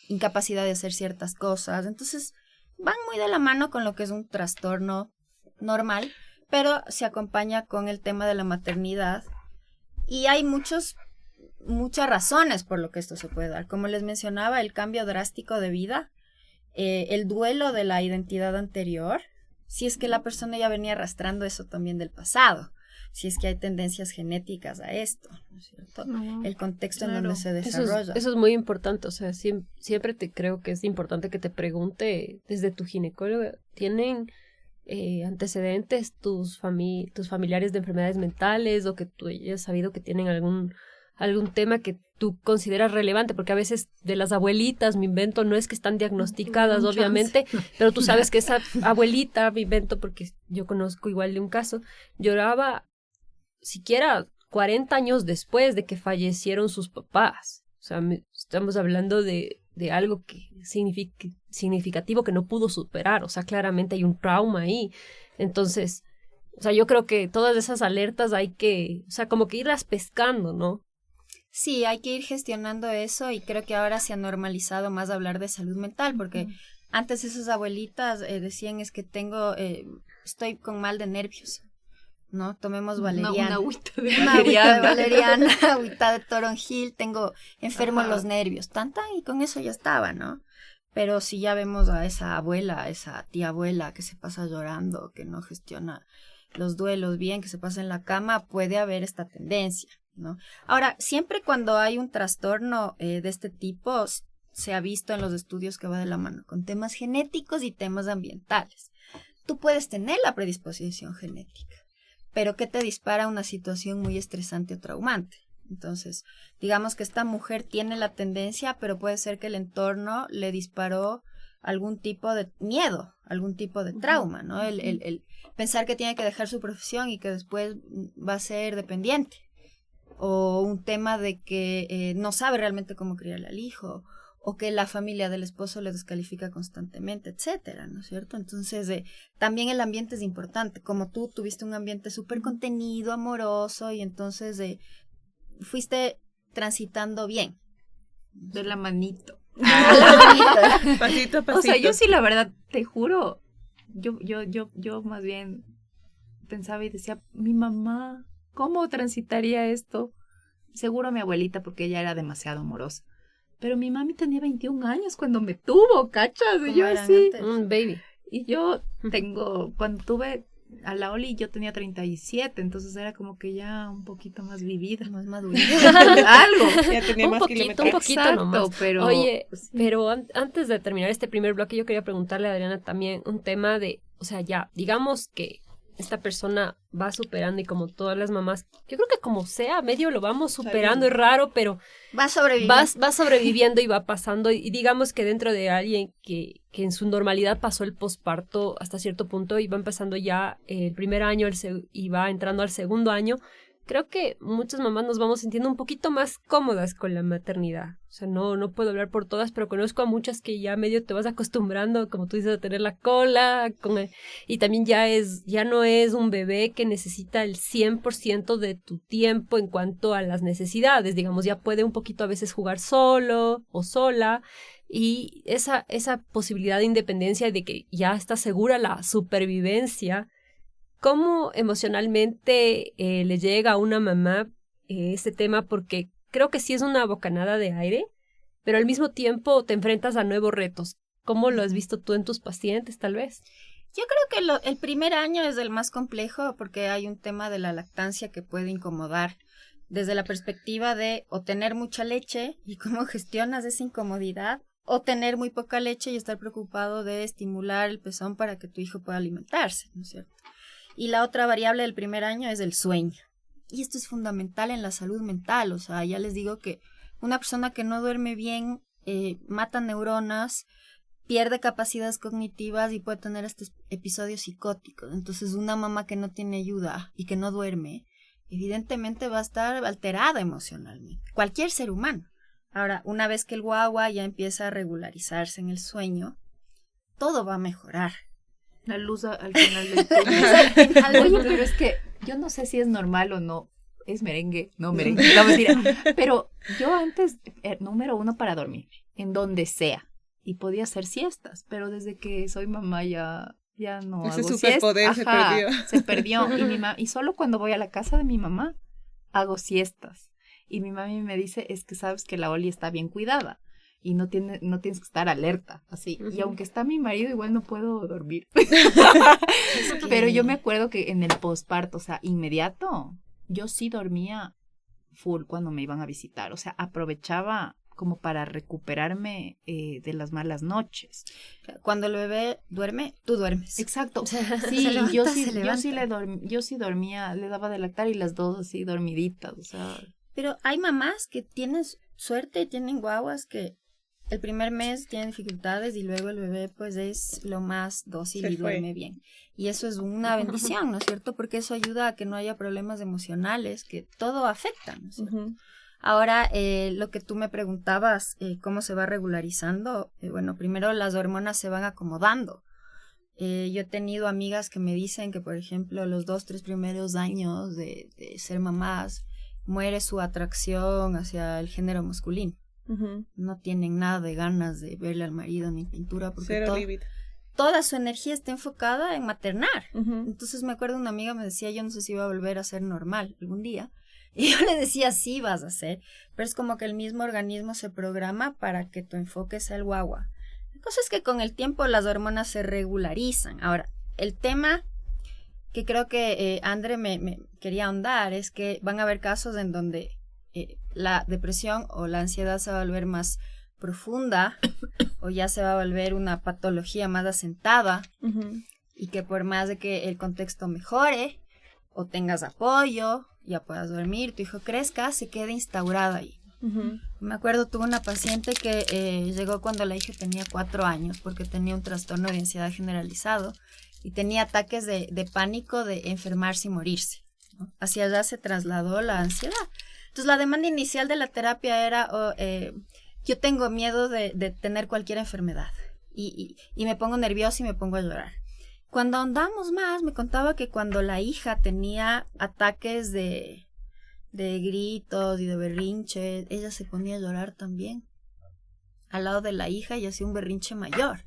incapacidad de hacer ciertas cosas. Entonces van muy de la mano con lo que es un trastorno normal, pero se acompaña con el tema de la maternidad y hay muchas razones por lo que esto se puede dar. Como les mencionaba, el cambio drástico de vida, el duelo de la identidad anterior, si es que la persona ya venía arrastrando eso también del pasado. si es que hay tendencias genéticas a esto, ¿no es cierto? No, El contexto en claro. donde se Eso desarrolla. es muy importante, o sea, siempre te creo que es importante que te pregunte desde tu ginecólogo, ¿tienen antecedentes tus familiares de enfermedades mentales o que tú hayas sabido que tienen algún tema que tú consideras relevante? Porque a veces de las abuelitas, me invento, no es que están diagnosticadas, Un obviamente, pero tú sabes que esa abuelita, me invento, porque yo conozco igual de un caso, lloraba siquiera 40 años después de que fallecieron sus papás. O sea, estamos hablando de algo que significativo que no pudo superar. O sea, claramente hay un trauma ahí. Entonces, o sea, yo creo que todas esas alertas hay que, o sea, como que irlas pescando, ¿no? Sí, hay que ir gestionando eso y creo que ahora se ha normalizado más hablar de salud mental porque antes esas abuelitas decían es que estoy con mal de nervios, ¿no? Tomemos valeriana. Una agüita de Una agüita de valeriana. valeriana, agüita de toronjil, tengo enfermo Ajá. los nervios, y con eso ya estaba, ¿no? Pero si ya vemos a esa abuela, esa tía abuela que se pasa llorando, que no gestiona los duelos bien, que se pasa en la cama, puede haber esta tendencia, ¿no? Ahora, siempre cuando hay un trastorno de este tipo, se ha visto en los estudios que va de la mano con temas genéticos y temas ambientales. Tú puedes tener la predisposición genética, pero que te dispara una situación muy estresante o traumante. Entonces, digamos que esta mujer tiene la tendencia, pero puede ser que el entorno le disparó algún tipo de miedo, algún tipo de trauma, ¿no? El pensar que tiene que dejar su profesión y que después va a ser dependiente. O un tema de que no sabe realmente cómo criar al hijo, o que la familia del esposo le descalifica constantemente, etcétera, ¿no es cierto? Entonces, también el ambiente es importante. Como tú tuviste un ambiente súper contenido, amoroso, y entonces fuiste transitando bien. De la manito. Pasito a pasito. O sea, yo sí, la verdad, te juro, yo más bien pensaba y decía, mi mamá, ¿cómo transitaría esto? Seguro mi abuelita, porque ella era demasiado amorosa. Pero mi mami tenía 21 años cuando me tuvo, ¿cachas? Y ¿Cómo yo eran así. antes? Baby. Y yo cuando tuve a la Oli, yo tenía 37, entonces era como que ya un poquito más vivida. Más maduro. Algo. Ya tenía Un más poquito Exacto, nomás. pero... Oye, sí. pero antes de terminar este primer bloque, yo quería preguntarle a Adriana también un tema de, o sea, ya, digamos que esta persona va superando y como todas las mamás, yo creo que como sea, medio lo vamos superando, es raro, pero Va a sobrevivir. va sobreviviendo y va pasando y digamos que dentro de alguien que en su normalidad pasó el posparto hasta cierto punto y va empezando ya el primer año y va entrando al segundo año, creo que muchas mamás nos vamos sintiendo un poquito más cómodas con la maternidad. O sea, no puedo hablar por todas, pero conozco a muchas que ya medio te vas acostumbrando, como tú dices, a tener la cola, y también ya no es un bebé que necesita el 100% de tu tiempo en cuanto a las necesidades. Digamos, ya puede un poquito a veces jugar solo o sola, y esa posibilidad de independencia y de que ya está segura la supervivencia. ¿Cómo emocionalmente le llega a una mamá este tema? Porque creo que sí es una bocanada de aire, pero al mismo tiempo te enfrentas a nuevos retos. ¿Cómo lo has visto tú en tus pacientes, tal vez? Yo creo que el primer año es el más complejo porque hay un tema de la lactancia que puede incomodar desde la perspectiva de o tener mucha leche y cómo gestionas esa incomodidad, o tener muy poca leche y estar preocupado de estimular el pezón para que tu hijo pueda alimentarse, ¿no es cierto? Y la otra variable del primer año es el sueño. Y esto es fundamental en la salud mental. O sea, ya les digo que una persona que no duerme bien mata neuronas, pierde capacidades cognitivas y puede tener estos episodios psicóticos. Entonces, una mamá que no tiene ayuda y que no duerme, evidentemente va a estar alterada emocionalmente. Cualquier ser humano. Ahora, una vez que el guagua ya empieza a regularizarse en el sueño, todo va a mejorar. La luz al final del túnel. Oye, pero es que yo no sé si es normal o no. Es merengue, no merengue, no mentira. Pero yo antes, número 1 para dormir, en donde sea. Y podía hacer siestas, pero desde que soy mamá ya no Ese hago superpoder siestas. Ajá, se perdió. se perdió. Y solo cuando voy a la casa de mi mamá hago siestas. Y mi mami me dice, es que sabes que la Oli está bien cuidada. y no tienes que estar alerta, así. Y aunque está mi marido, igual no puedo dormir. Pero yo me acuerdo que en el posparto, o sea, inmediato, yo sí dormía full cuando me iban a visitar. O sea, aprovechaba como para recuperarme de las malas noches. Cuando el bebé duerme, tú duermes. Exacto. Sí, Se levanta, yo se levanta. sí dormía, le daba de lactar y las dos así dormiditas, o sea. Pero hay mamás que tienen suerte y tienen guaguas que el primer mes tienen dificultades y luego el bebé pues es lo más dócil Se y fue. duerme bien. Y eso es una bendición, ¿no es cierto? Porque eso ayuda a que no haya problemas emocionales, que todo afecta, ¿no es cierto? Ujú. Ahora, lo que tú me preguntabas, cómo se va regularizando, bueno, primero las hormonas se van acomodando. Yo he tenido amigas que me dicen que, por ejemplo, los 2-3 primeros años de ser mamás, muere su atracción hacia el género masculino. Ujú. No tienen nada de ganas de verle al marido ni pintura porque Cero líbido. toda su energía está enfocada en maternar. Ujú. Entonces me acuerdo una amiga me decía, yo no sé si va a volver a ser normal algún día. Y yo le decía, sí vas a ser, pero es como que el mismo organismo se programa para que tu enfoque sea el guagua. La cosa es que con el tiempo las hormonas se regularizan. Ahora, el tema que creo que André me quería ahondar es que van a haber casos en donde la depresión o la ansiedad se va a volver más profunda o ya se va a volver una patología más asentada Ujú. y que por más de que el contexto mejore o tengas apoyo, ya puedas dormir, tu hijo crezca, se quede instaurado ahí. Ujú. Me acuerdo, tuve una paciente que llegó cuando la hija tenía 4 años porque tenía un trastorno de ansiedad generalizado y tenía ataques de pánico de enfermarse y morirse, ¿no? Hacia allá se trasladó la ansiedad. Entonces la demanda inicial de la terapia era, yo tengo miedo de tener cualquier enfermedad y me pongo nerviosa y me pongo a llorar. Cuando ahondamos más, me contaba que cuando la hija tenía ataques de gritos y de berrinches, ella se ponía a llorar también al lado de la hija y hacía un berrinche mayor.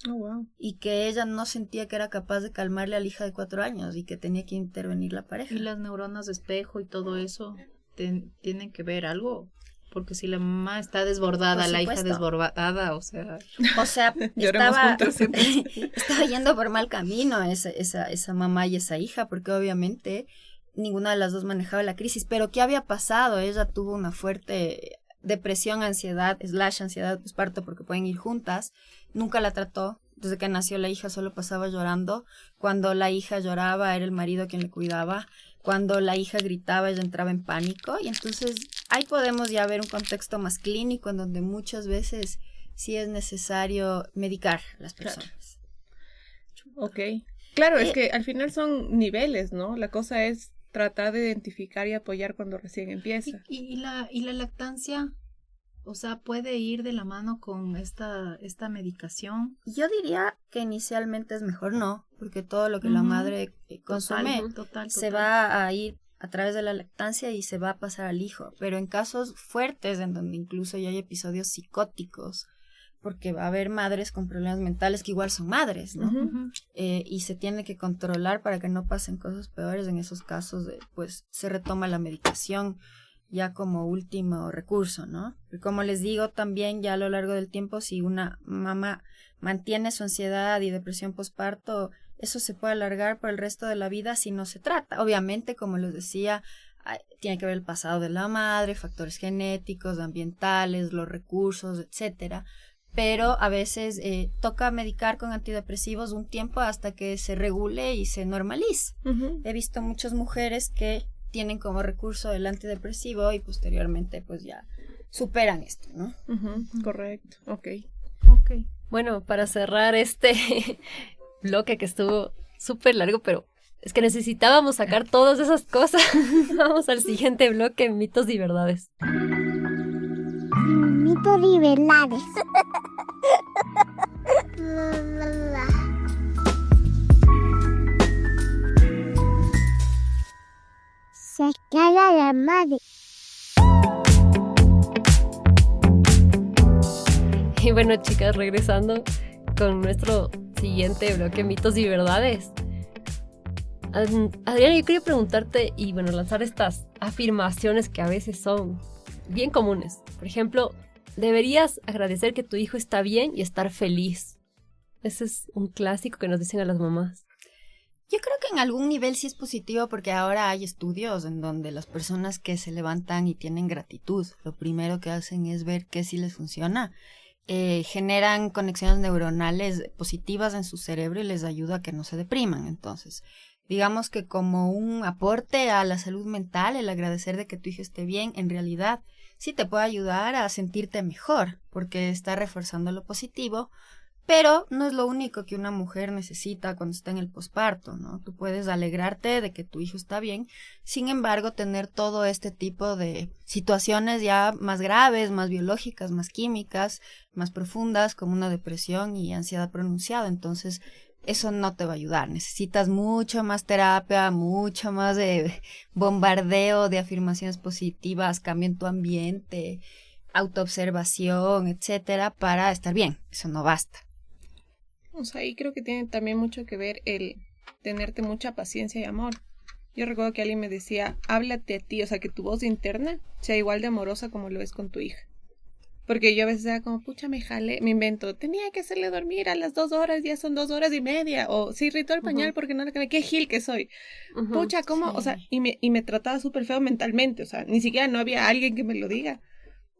Oh, wow. Y que ella no sentía que era capaz de calmarle a la hija de 4 años y que tenía que intervenir la pareja. Y las neuronas de espejo y todo eso tienen que ver algo, porque si la mamá está desbordada, Por la hija supuesto. desbordada, o sea, O sea, Lloremos estaba, juntos siempre. estaba yendo por mal camino esa mamá y esa hija, porque obviamente ninguna de las dos manejaba la crisis. Pero ¿qué había pasado? Ella tuvo una fuerte depresión, ansiedad posparto, porque pueden ir juntas. Nunca la trató. Desde que nació la hija solo pasaba llorando. Cuando la hija lloraba era el marido quien le cuidaba. Cuando la hija gritaba ella entraba en pánico. Y entonces ahí podemos ya ver un contexto más clínico en donde muchas veces sí es necesario medicar a las personas. Ok. Claro, es que al final son niveles, ¿no? La cosa es tratar de identificar y apoyar cuando recién empieza. y la lactancia, o sea, puede ir de la mano con esta medicación. Yo diría que inicialmente es mejor no, porque todo lo que la Ujú. madre consume Total. se va a ir a través de la lactancia y se va a pasar al hijo. Pero en casos fuertes, en donde incluso ya hay episodios psicóticos, porque va a haber madres con problemas mentales que igual son madres, ¿no? Ujú. Y se tiene que controlar para que no pasen cosas peores. En esos casos, pues se retoma la medicación ya como último recurso, ¿no? Y como les digo, también ya a lo largo del tiempo, si una mamá mantiene su ansiedad y depresión posparto, eso se puede alargar por el resto de la vida si no se trata. Obviamente, como les decía, tiene que ver el pasado de la madre, factores genéticos, ambientales, los recursos, etcétera. Pero a veces toca medicar con antidepresivos un tiempo hasta que se regule y se normalice. Ujú. He visto muchas mujeres que tienen como recurso el antidepresivo y posteriormente pues ya superan esto, ¿no? Ujú. Correcto. Ok. Bueno, para cerrar este bloque que estuvo súper largo, pero es que necesitábamos sacar todas esas cosas. Vamos al siguiente bloque, mitos y verdades. Mitos y verdades. Se caga la madre. Y bueno, chicas, regresando con nuestro siguiente bloque, mitos y verdades. Adriana, yo quería preguntarte y bueno, lanzar estas afirmaciones que a veces son bien comunes. Por ejemplo, deberías agradecer que tu hijo está bien y estar feliz. Ese es un clásico que nos dicen a las mamás. Yo creo que en algún nivel sí es positivo porque ahora hay estudios en donde las personas que se levantan y tienen gratitud, lo primero que hacen es ver qué sí les funciona. Generan conexiones neuronales positivas en su cerebro y les ayuda a que no se depriman. Entonces, digamos que como un aporte a la salud mental, el agradecer de que tu hijo esté bien, en realidad sí te puede ayudar a sentirte mejor porque está reforzando lo positivo. Pero no es lo único que una mujer necesita cuando está en el posparto, ¿no? Tú puedes alegrarte de que tu hijo está bien, sin embargo, tener todo este tipo de situaciones ya más graves, más biológicas, más químicas, más profundas, como una depresión y ansiedad pronunciada. Entonces, eso no te va a ayudar. Necesitas mucho más terapia, mucho más de bombardeo de afirmaciones positivas, cambio en tu ambiente, autoobservación, etcétera, para estar bien. Eso no basta. O sea, ahí creo que tiene también mucho que ver el tenerte mucha paciencia y amor. Yo recuerdo que alguien me decía, háblate a ti, o sea, que tu voz interna sea igual de amorosa como lo es con tu hija. Porque yo a veces era como, pucha, me jalé, me invento, tenía que hacerle dormir a las 2 horas, ya son 2 horas y media, o se irritó el pañal porque no le cambié, qué gil que soy. Pucha, ¿cómo? Sí. O sea, y me trataba súper feo mentalmente, o sea, ni siquiera no había alguien que me lo diga.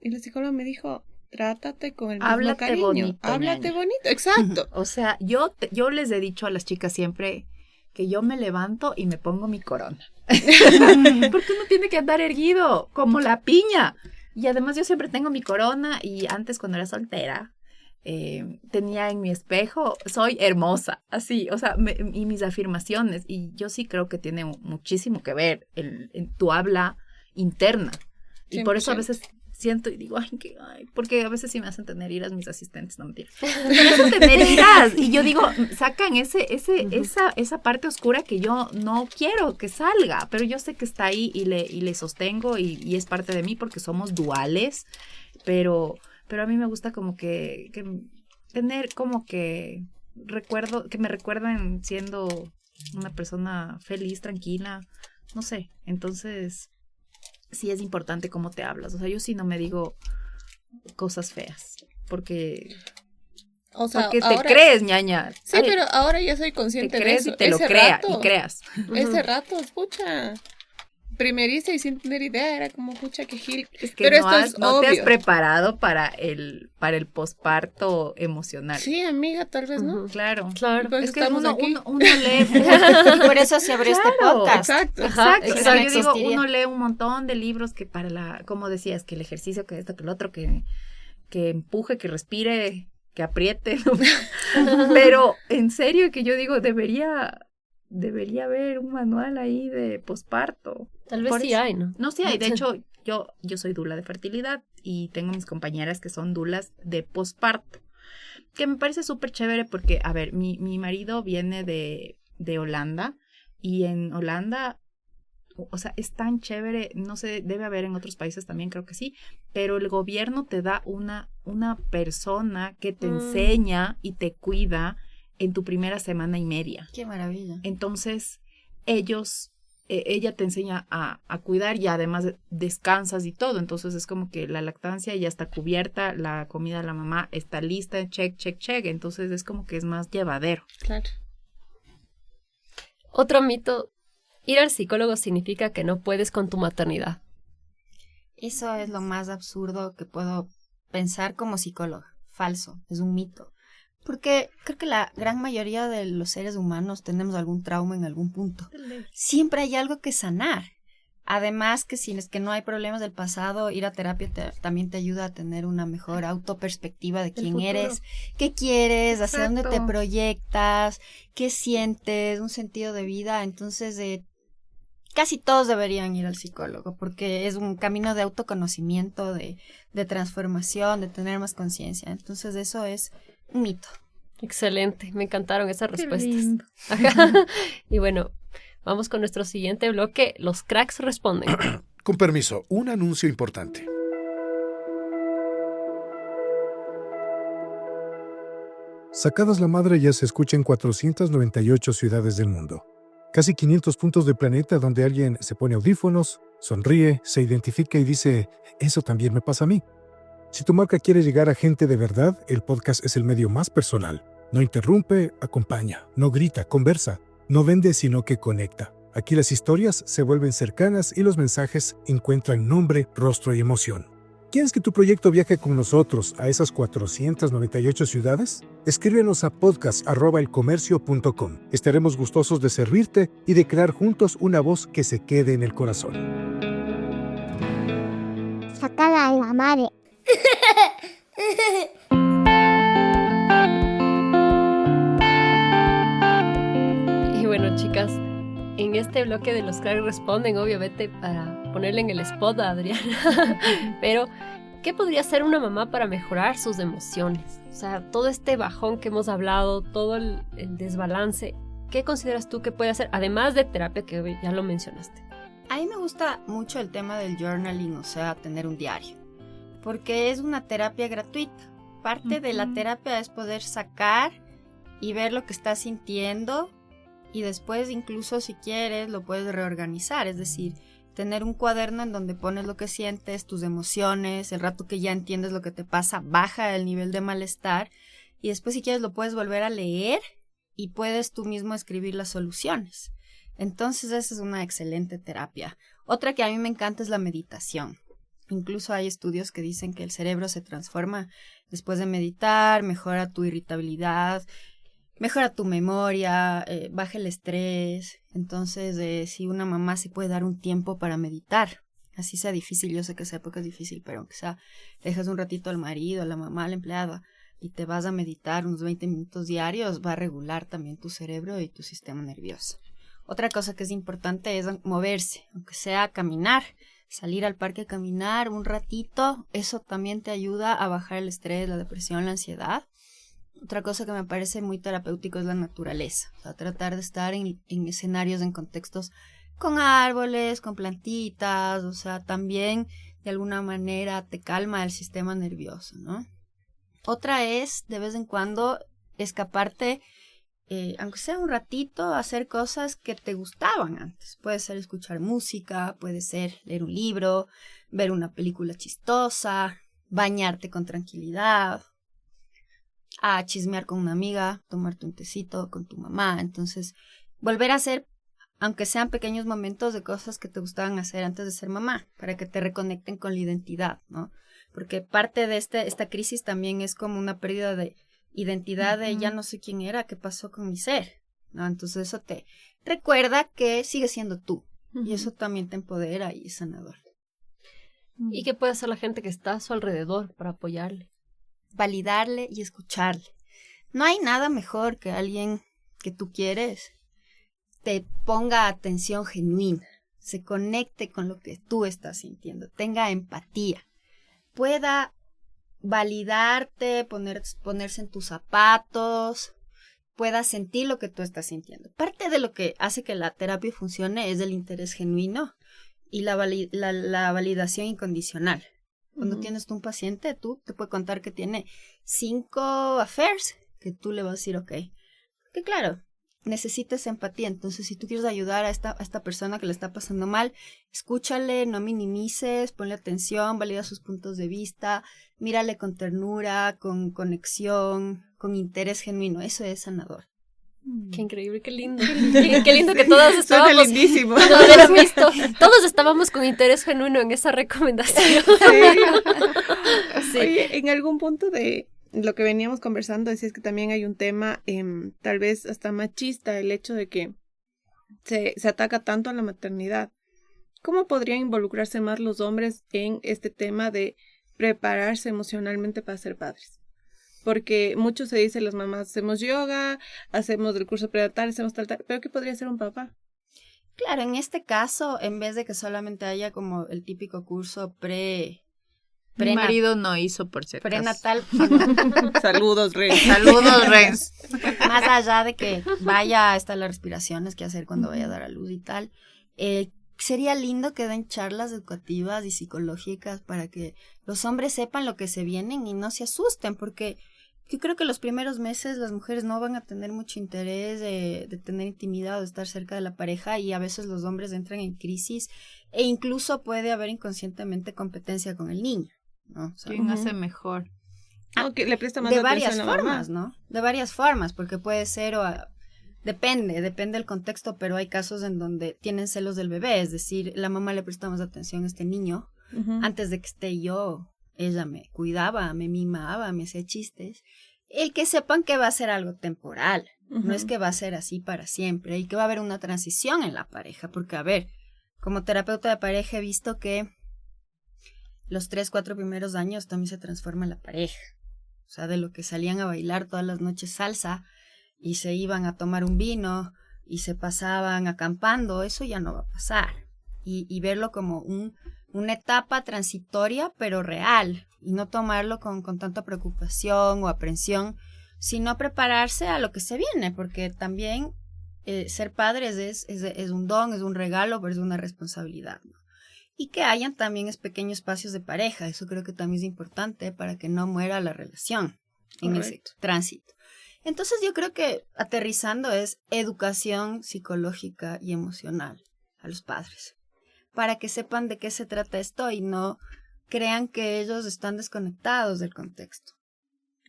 Y la psicóloga me dijo, trátate con el mismo cariño. Bonito, háblate bonito, exacto. O sea, yo les he dicho a las chicas siempre que yo me levanto y me pongo mi corona. Porque uno tiene que andar erguido, como la piña. Y además yo siempre tengo mi corona y antes cuando era soltera, tenía en mi espejo, soy hermosa, así, o sea, y mis afirmaciones. Y yo sí creo que tiene muchísimo que ver en tu habla interna. Y 100%. Por eso a veces siento y digo, porque a veces sí me hacen tener iras mis asistentes, no mentira. Me hacen tener iras y yo digo, sacan esa parte oscura que yo no quiero que salga, pero yo sé que está ahí y le sostengo y es parte de mí porque somos duales, pero a mí me gusta como que tener como que me recuerden siendo una persona feliz, tranquila, no sé, entonces sí es importante cómo te hablas. O sea, yo sí no me digo cosas feas. Porque te crees, ñaña. Sí, pero ahora ya soy consciente de eso. Y te lo creas. Ese rato, escucha. Primeriza y sin tener idea, era como, pucha, qué gil. Es que pero no te has preparado para el posparto emocional. Sí, amiga, tal vez no. Claro. Es que uno lee y por eso se abrió este podcast. Exacto. Yo digo, uno lee un montón de libros que como decías, que el ejercicio, que esto, que el otro, que empuje, que respire, que apriete. ¿No? Pero en serio que yo digo, debería haber un manual ahí de posparto. Tal vez sí hay, ¿no? No, sí hay. De hecho, yo soy dula de fertilidad y tengo mis compañeras que son dulas de posparto, que me parece súper chévere porque, a ver, mi marido viene de Holanda y en Holanda, o sea, es tan chévere, no sé, debe haber en otros países también, creo que sí, pero el gobierno te da una persona que te enseña y te cuida en tu primera semana y media. ¡Qué maravilla! Entonces, ella te enseña a cuidar y además descansas y todo. Entonces, es como que la lactancia ya está cubierta, la comida de la mamá está lista, check. Entonces, es como que es más llevadero. Claro. Otro mito, ir al psicólogo significa que no puedes con tu maternidad. Eso es lo más absurdo que puedo pensar como psicóloga. Falso, es un mito. Porque creo que la gran mayoría de los seres humanos tenemos algún trauma en algún punto. Siempre hay algo que sanar. Además que si es que no hay problemas del pasado, ir a terapia también te ayuda a tener una mejor autoperspectiva de quién eres, qué quieres, hacia dónde te proyectas, qué sientes, un sentido de vida. Entonces, casi todos deberían ir al psicólogo porque es un camino de autoconocimiento, de transformación, de tener más conciencia. Entonces eso es un mito. Excelente, me encantaron esas respuestas. Y bueno, vamos con nuestro siguiente bloque, los cracks responden. Con permiso, un anuncio importante. Sacadas la Madre ya se escucha en 498 ciudades del mundo. Casi 500 puntos del planeta donde alguien se pone audífonos, sonríe, se identifica y dice, eso también me pasa a mí. Si tu marca quiere llegar a gente de verdad, el podcast es el medio más personal. No interrumpe, acompaña, no grita, conversa, no vende, sino que conecta. Aquí las historias se vuelven cercanas y los mensajes encuentran nombre, rostro y emoción. ¿Quieres que tu proyecto viaje con nosotros a esas 498 ciudades? Escríbenos a podcast@elcomercio.com. Estaremos gustosos de servirte y de crear juntos una voz que se quede en el corazón. Sacada de la madre. Y bueno, chicas, en este bloque de los cracks responden, obviamente, para ponerle en el spot a Adriana, pero ¿qué podría hacer una mamá para mejorar sus emociones? O sea, todo este bajón que hemos hablado, todo el desbalance, ¿qué consideras tú que puede hacer? Además de terapia, que ya lo mencionaste. A mí me gusta mucho el tema del journaling, o sea, tener un diario, porque es una terapia gratuita. Parte de la terapia es poder sacar y ver lo que estás sintiendo y después incluso si quieres lo puedes reorganizar, es decir, tener un cuaderno en donde pones lo que sientes, tus emociones, el rato que ya entiendes lo que te pasa, baja el nivel de malestar y después si quieres lo puedes volver a leer y puedes tú mismo escribir las soluciones. Entonces esa es una excelente terapia. Otra que a mí me encanta es la meditación. Incluso hay estudios que dicen que el cerebro se transforma después de meditar, mejora tu irritabilidad, mejora tu memoria, baja el estrés. Entonces, si una mamá se puede dar un tiempo para meditar, así sea difícil, yo sé que esa época es difícil, pero aunque sea, dejas un ratito al marido, a la mamá, a la empleada, y te vas a meditar unos 20 minutos diarios, va a regular también tu cerebro y tu sistema nervioso. Otra cosa que es importante es moverse, aunque sea caminar, salir al parque a caminar un ratito, eso también te ayuda a bajar el estrés, la depresión, la ansiedad. Otra cosa que me parece muy terapéutico es la naturaleza, o sea, tratar de estar en escenarios, en contextos con árboles, con plantitas, o sea, también de alguna manera te calma el sistema nervioso, ¿no? Otra es, de vez en cuando, escaparte, aunque sea un ratito, hacer cosas que te gustaban antes. Puede ser escuchar música, puede ser leer un libro, ver una película chistosa, bañarte con tranquilidad, a chismear con una amiga, tomarte un tecito con tu mamá. Entonces, volver a hacer, aunque sean pequeños momentos de cosas que te gustaban hacer antes de ser mamá, para que te reconecten con la identidad, ¿no? Porque parte de esta crisis también es como una pérdida de identidad de ya no sé quién era, qué pasó con mi ser, ¿no? Entonces eso te recuerda que sigues siendo tú, y eso también te empodera y es sanador. ¿Y qué puede hacer la gente que está a su alrededor para apoyarle? Validarle y escucharle. No hay nada mejor que alguien que tú quieres te ponga atención genuina, se conecte con lo que tú estás sintiendo, tenga empatía, pueda validarte, ponerse en tus zapatos, pueda sentir lo que tú estás sintiendo. Parte de lo que hace que la terapia funcione es el interés genuino y la validación incondicional. Cuando tienes tú un paciente, tú te puede contar que tiene 5 affairs, que tú le vas a decir, ok. Que claro, necesitas empatía. Entonces, si tú quieres ayudar a esta persona que le está pasando mal, escúchale, no minimices, ponle atención, valida sus puntos de vista, mírale con ternura, con conexión, con interés genuino. Eso es sanador. Qué increíble, qué lindo. Qué lindo que todas estábamos. Lindísimo. Todos estábamos con interés genuino en esa recomendación. Sí. Oye, en algún punto de lo que veníamos conversando decías que también hay un tema tal vez hasta machista, el hecho de que se ataca tanto a la maternidad. ¿Cómo podrían involucrarse más los hombres en este tema de prepararse emocionalmente para ser padres? Porque mucho se dice, las mamás hacemos yoga, hacemos el curso prenatal, hacemos tal, pero ¿qué podría hacer un papá? Claro, en este caso, en vez de que solamente haya como el típico curso Mi marido no hizo, por si acaso. prenatal, Saludos, Rey. Saludos, Renz. más allá de que vaya a estas las respiraciones que hacer cuando vaya a dar a luz y tal, sería lindo que den charlas educativas y psicológicas para que los hombres sepan lo que se vienen y no se asusten, porque yo creo que los primeros meses las mujeres no van a tener mucho interés de tener intimidad o de estar cerca de la pareja, y a veces los hombres entran en crisis e incluso puede haber inconscientemente competencia con el niño. ¿no? O sea, ¿Quién hace mejor? Que le presta más de atención varias a la mamá. formas, ¿no? De varias formas, porque puede ser depende del contexto, pero hay casos en donde tienen celos del bebé, es decir, la mamá le presta más atención a este niño. Antes de que esté yo, ella me cuidaba, me mimaba, me hacía chistes. El que sepan que va a ser algo temporal, no es que va a ser así para siempre, y que va a haber una transición en la pareja, porque a ver, como terapeuta de pareja he visto que los 3-4 primeros años también se transforma la pareja. O sea, de lo que salían a bailar todas las noches salsa y se iban a tomar un vino y se pasaban acampando, eso ya no va a pasar. Y verlo como una etapa transitoria, pero real, y no tomarlo con tanta preocupación o aprensión, sino prepararse a lo que se viene, porque también ser padres es un don, es un regalo, pero es una responsabilidad, ¿no? Y que hayan también pequeños espacios de pareja, eso creo que también es importante para que no muera la relación en ese tránsito. Entonces yo creo que aterrizando es educación psicológica y emocional a los padres, para que sepan de qué se trata esto y no crean que ellos están desconectados del contexto.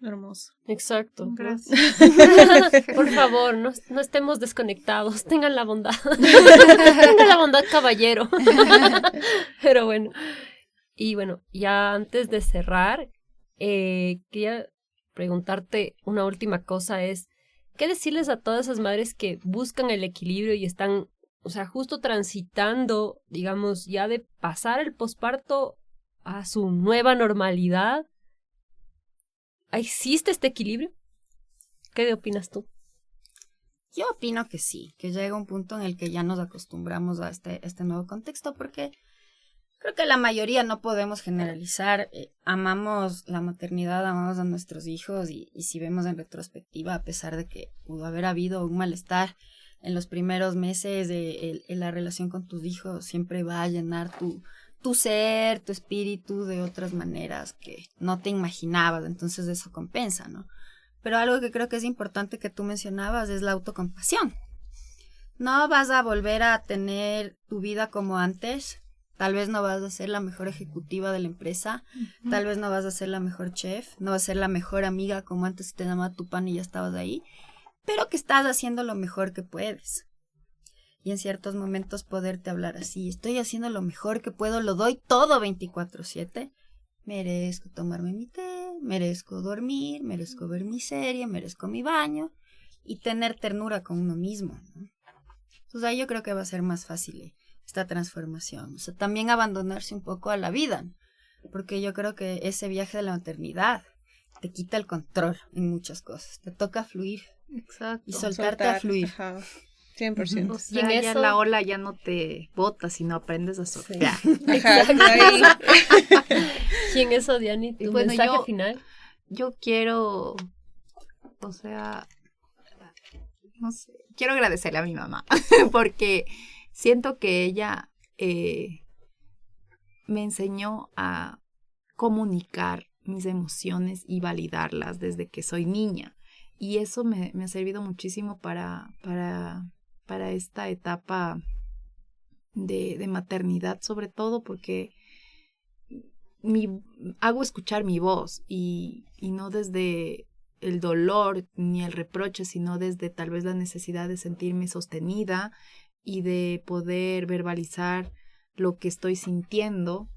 Hermoso. Exacto. Gracias. Por favor, no estemos desconectados. Tengan la bondad. Tengan la bondad, caballero. Pero bueno. Y bueno, ya antes de cerrar, quería preguntarte una última cosa, es ¿qué decirles a todas esas madres que buscan el equilibrio y están, o sea, justo transitando, digamos, ya de pasar el posparto a su nueva normalidad? ¿Existe este equilibrio? ¿Qué opinas tú? Yo opino que sí, que llega un punto en el que ya nos acostumbramos a este nuevo contexto, porque creo que la mayoría no podemos generalizar. Amamos la maternidad, amamos a nuestros hijos y si vemos en retrospectiva, a pesar de que pudo haber habido un malestar en los primeros meses, en la relación con tus hijos siempre va a llenar tu ser, tu espíritu de otras maneras que no te imaginabas, entonces eso compensa, ¿no? Pero algo que creo que es importante que tú mencionabas es la autocompasión. No vas a volver a tener tu vida como antes, tal vez no vas a ser la mejor ejecutiva de la empresa, tal vez no vas a ser la mejor chef, no vas a ser la mejor amiga como antes te llamaba tu pan y ya estabas ahí, pero que estás haciendo lo mejor que puedes. Y en ciertos momentos poderte hablar así, estoy haciendo lo mejor que puedo, lo doy todo 24/7, merezco tomarme mi té, merezco dormir, merezco ver mi serie, merezco mi baño y tener ternura con uno mismo, ¿no? Entonces ahí yo creo que va a ser más fácil esta transformación, o sea, también abandonarse un poco a la vida, porque yo creo que ese viaje de la maternidad te quita el control en muchas cosas, te toca fluir. Exacto. Y soltarte a fluir. Ajá. 100%. O sea, Y en ya eso- la ola ya no te bota, sino aprendes a surfear. Ajá, ahí. Y en eso, Diani, tu Y bueno, mensaje final. Yo quiero, o sea, no sé, quiero agradecerle a mi mamá, porque siento que ella me enseñó a comunicar mis emociones y validarlas desde que soy niña. Y eso me ha servido muchísimo para esta etapa de maternidad, sobre todo porque hago escuchar mi voz y no desde el dolor ni el reproche, sino desde tal vez la necesidad de sentirme sostenida y de poder verbalizar lo que estoy sintiendo.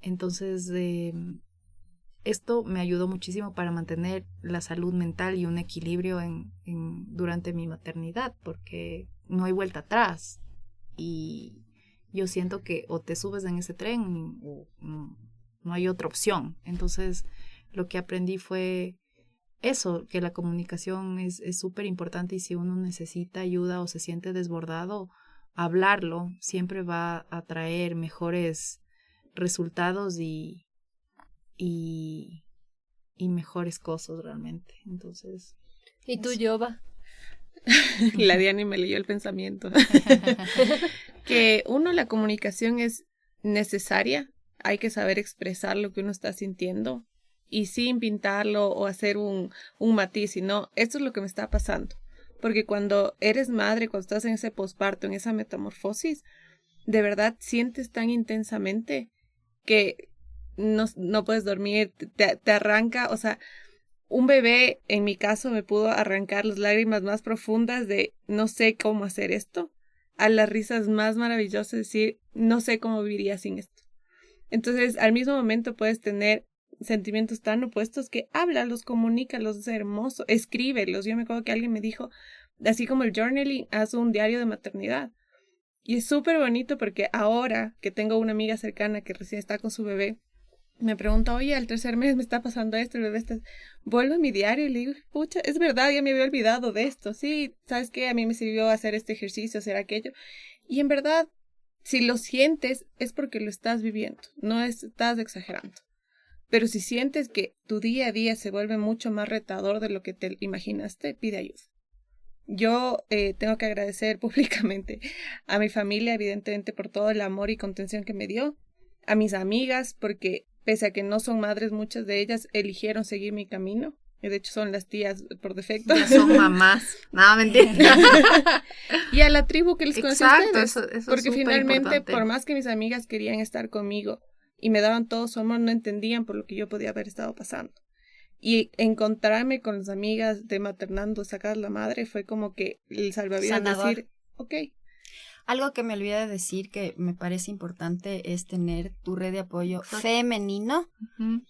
Entonces, esto me ayudó muchísimo para mantener la salud mental y un equilibrio durante mi maternidad, porque no hay vuelta atrás. Y yo siento que o te subes en ese tren o no hay otra opción. Entonces, lo que aprendí fue eso, que la comunicación es súper importante y si uno necesita ayuda o se siente desbordado, hablarlo siempre va a traer mejores resultados y mejores cosas realmente. Entonces, ¿Y tú, Yoba? La Diani me leyó el pensamiento. Que la comunicación es necesaria, hay que saber expresar lo que uno está sintiendo y sin pintarlo o hacer un matiz, sino esto es lo que me está pasando. Porque cuando eres madre, cuando estás en ese posparto, en esa metamorfosis, de verdad sientes tan intensamente que no puedes dormir, te arranca, o sea, un bebé en mi caso me pudo arrancar las lágrimas más profundas de no sé cómo hacer esto, a las risas más maravillosas de decir no sé cómo viviría sin esto. Entonces, al mismo momento puedes tener sentimientos tan opuestos que háblalos, comunícalos, es hermoso, escríbelos. Yo me acuerdo que alguien me dijo, así como el journaling, haz un diario de maternidad. Y es súper bonito porque ahora que tengo una amiga cercana que recién está con su bebé, me pregunta, oye, al 3er mes me está pasando esto, el bebé está... Vuelvo a mi diario y le digo, pucha, es verdad, ya me había olvidado de esto. Sí, ¿sabes qué? A mí me sirvió hacer este ejercicio, hacer aquello. Y en verdad, si lo sientes, es porque lo estás viviendo, no estás exagerando. Pero si sientes que tu día a día se vuelve mucho más retador de lo que te imaginaste, pide ayuda. Yo tengo que agradecer públicamente a mi familia, evidentemente, por todo el amor y contención que me dio, a mis amigas, porque pese a que no son madres, muchas de ellas eligieron seguir mi camino. De hecho, son las tías por defecto. Ya son mamás. No, mentira. Y a la tribu que les conocí a ustedes. Eso porque es finalmente, importante. por más que mis amigas querían estar conmigo y me daban todo su amor, no entendían por lo que yo podía haber estado pasando. Y encontrarme con las amigas de Maternando, Sacar la Madre, fue como que el salvavidas, Sanador. decir, ok. Algo que me olvidé de decir que me parece importante es tener tu red de apoyo femenino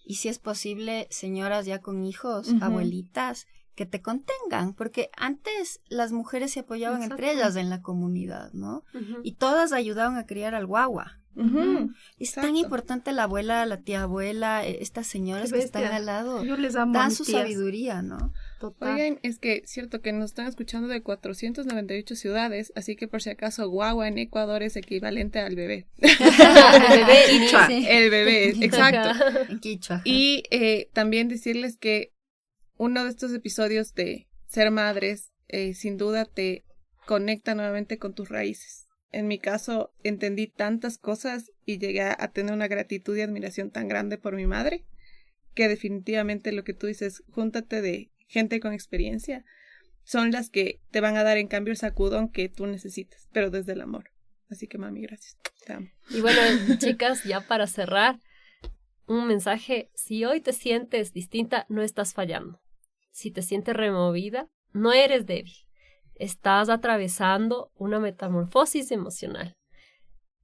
y si es posible, señoras ya con hijos, abuelitas, que te contengan, porque antes las mujeres se apoyaban entre ellas en la comunidad, ¿no? Y todas ayudaban a criar al guagua. Es tan importante la abuela, la tía abuela, estas señoras que están al lado. Yo les amo a Dan mis su tías. sabiduría, ¿no? Total. Oigan, es que cierto que nos están escuchando de 498 ciudades, así que por si acaso guagua en Ecuador es equivalente al bebé. El bebé Quichua. sí. El bebé, exacto. En quichua. Y también decirles que uno de estos episodios de Ser Madres sin duda te conecta nuevamente con tus raíces. En mi caso entendí tantas cosas y llegué a tener una gratitud y admiración tan grande por mi madre, que definitivamente lo que tú dices, júntate de gente con experiencia, son las que te van a dar en cambio el sacudón que tú necesitas, pero desde el amor. Así que mami, gracias. Te amo. Y bueno, chicas, ya para cerrar, un mensaje: si hoy te sientes distinta, no estás fallando. Si te sientes removida, no eres débil. Estás atravesando una metamorfosis emocional.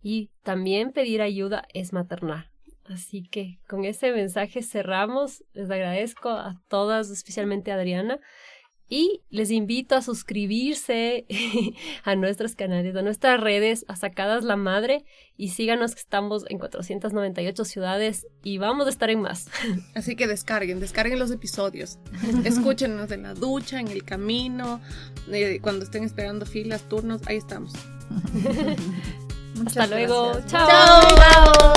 Y también pedir ayuda es maternar. Así que con ese mensaje cerramos. Les agradezco a todas, especialmente a Adriana. Y les invito a suscribirse a nuestros canales, a nuestras redes, a Sacadas la Madre. Y síganos, que estamos en 498 ciudades y vamos a estar en más. Así que descarguen los episodios. Escúchenos en la ducha, en el camino, cuando estén esperando filas, turnos, ahí estamos. Hasta luego. gracias. Chao. Chao.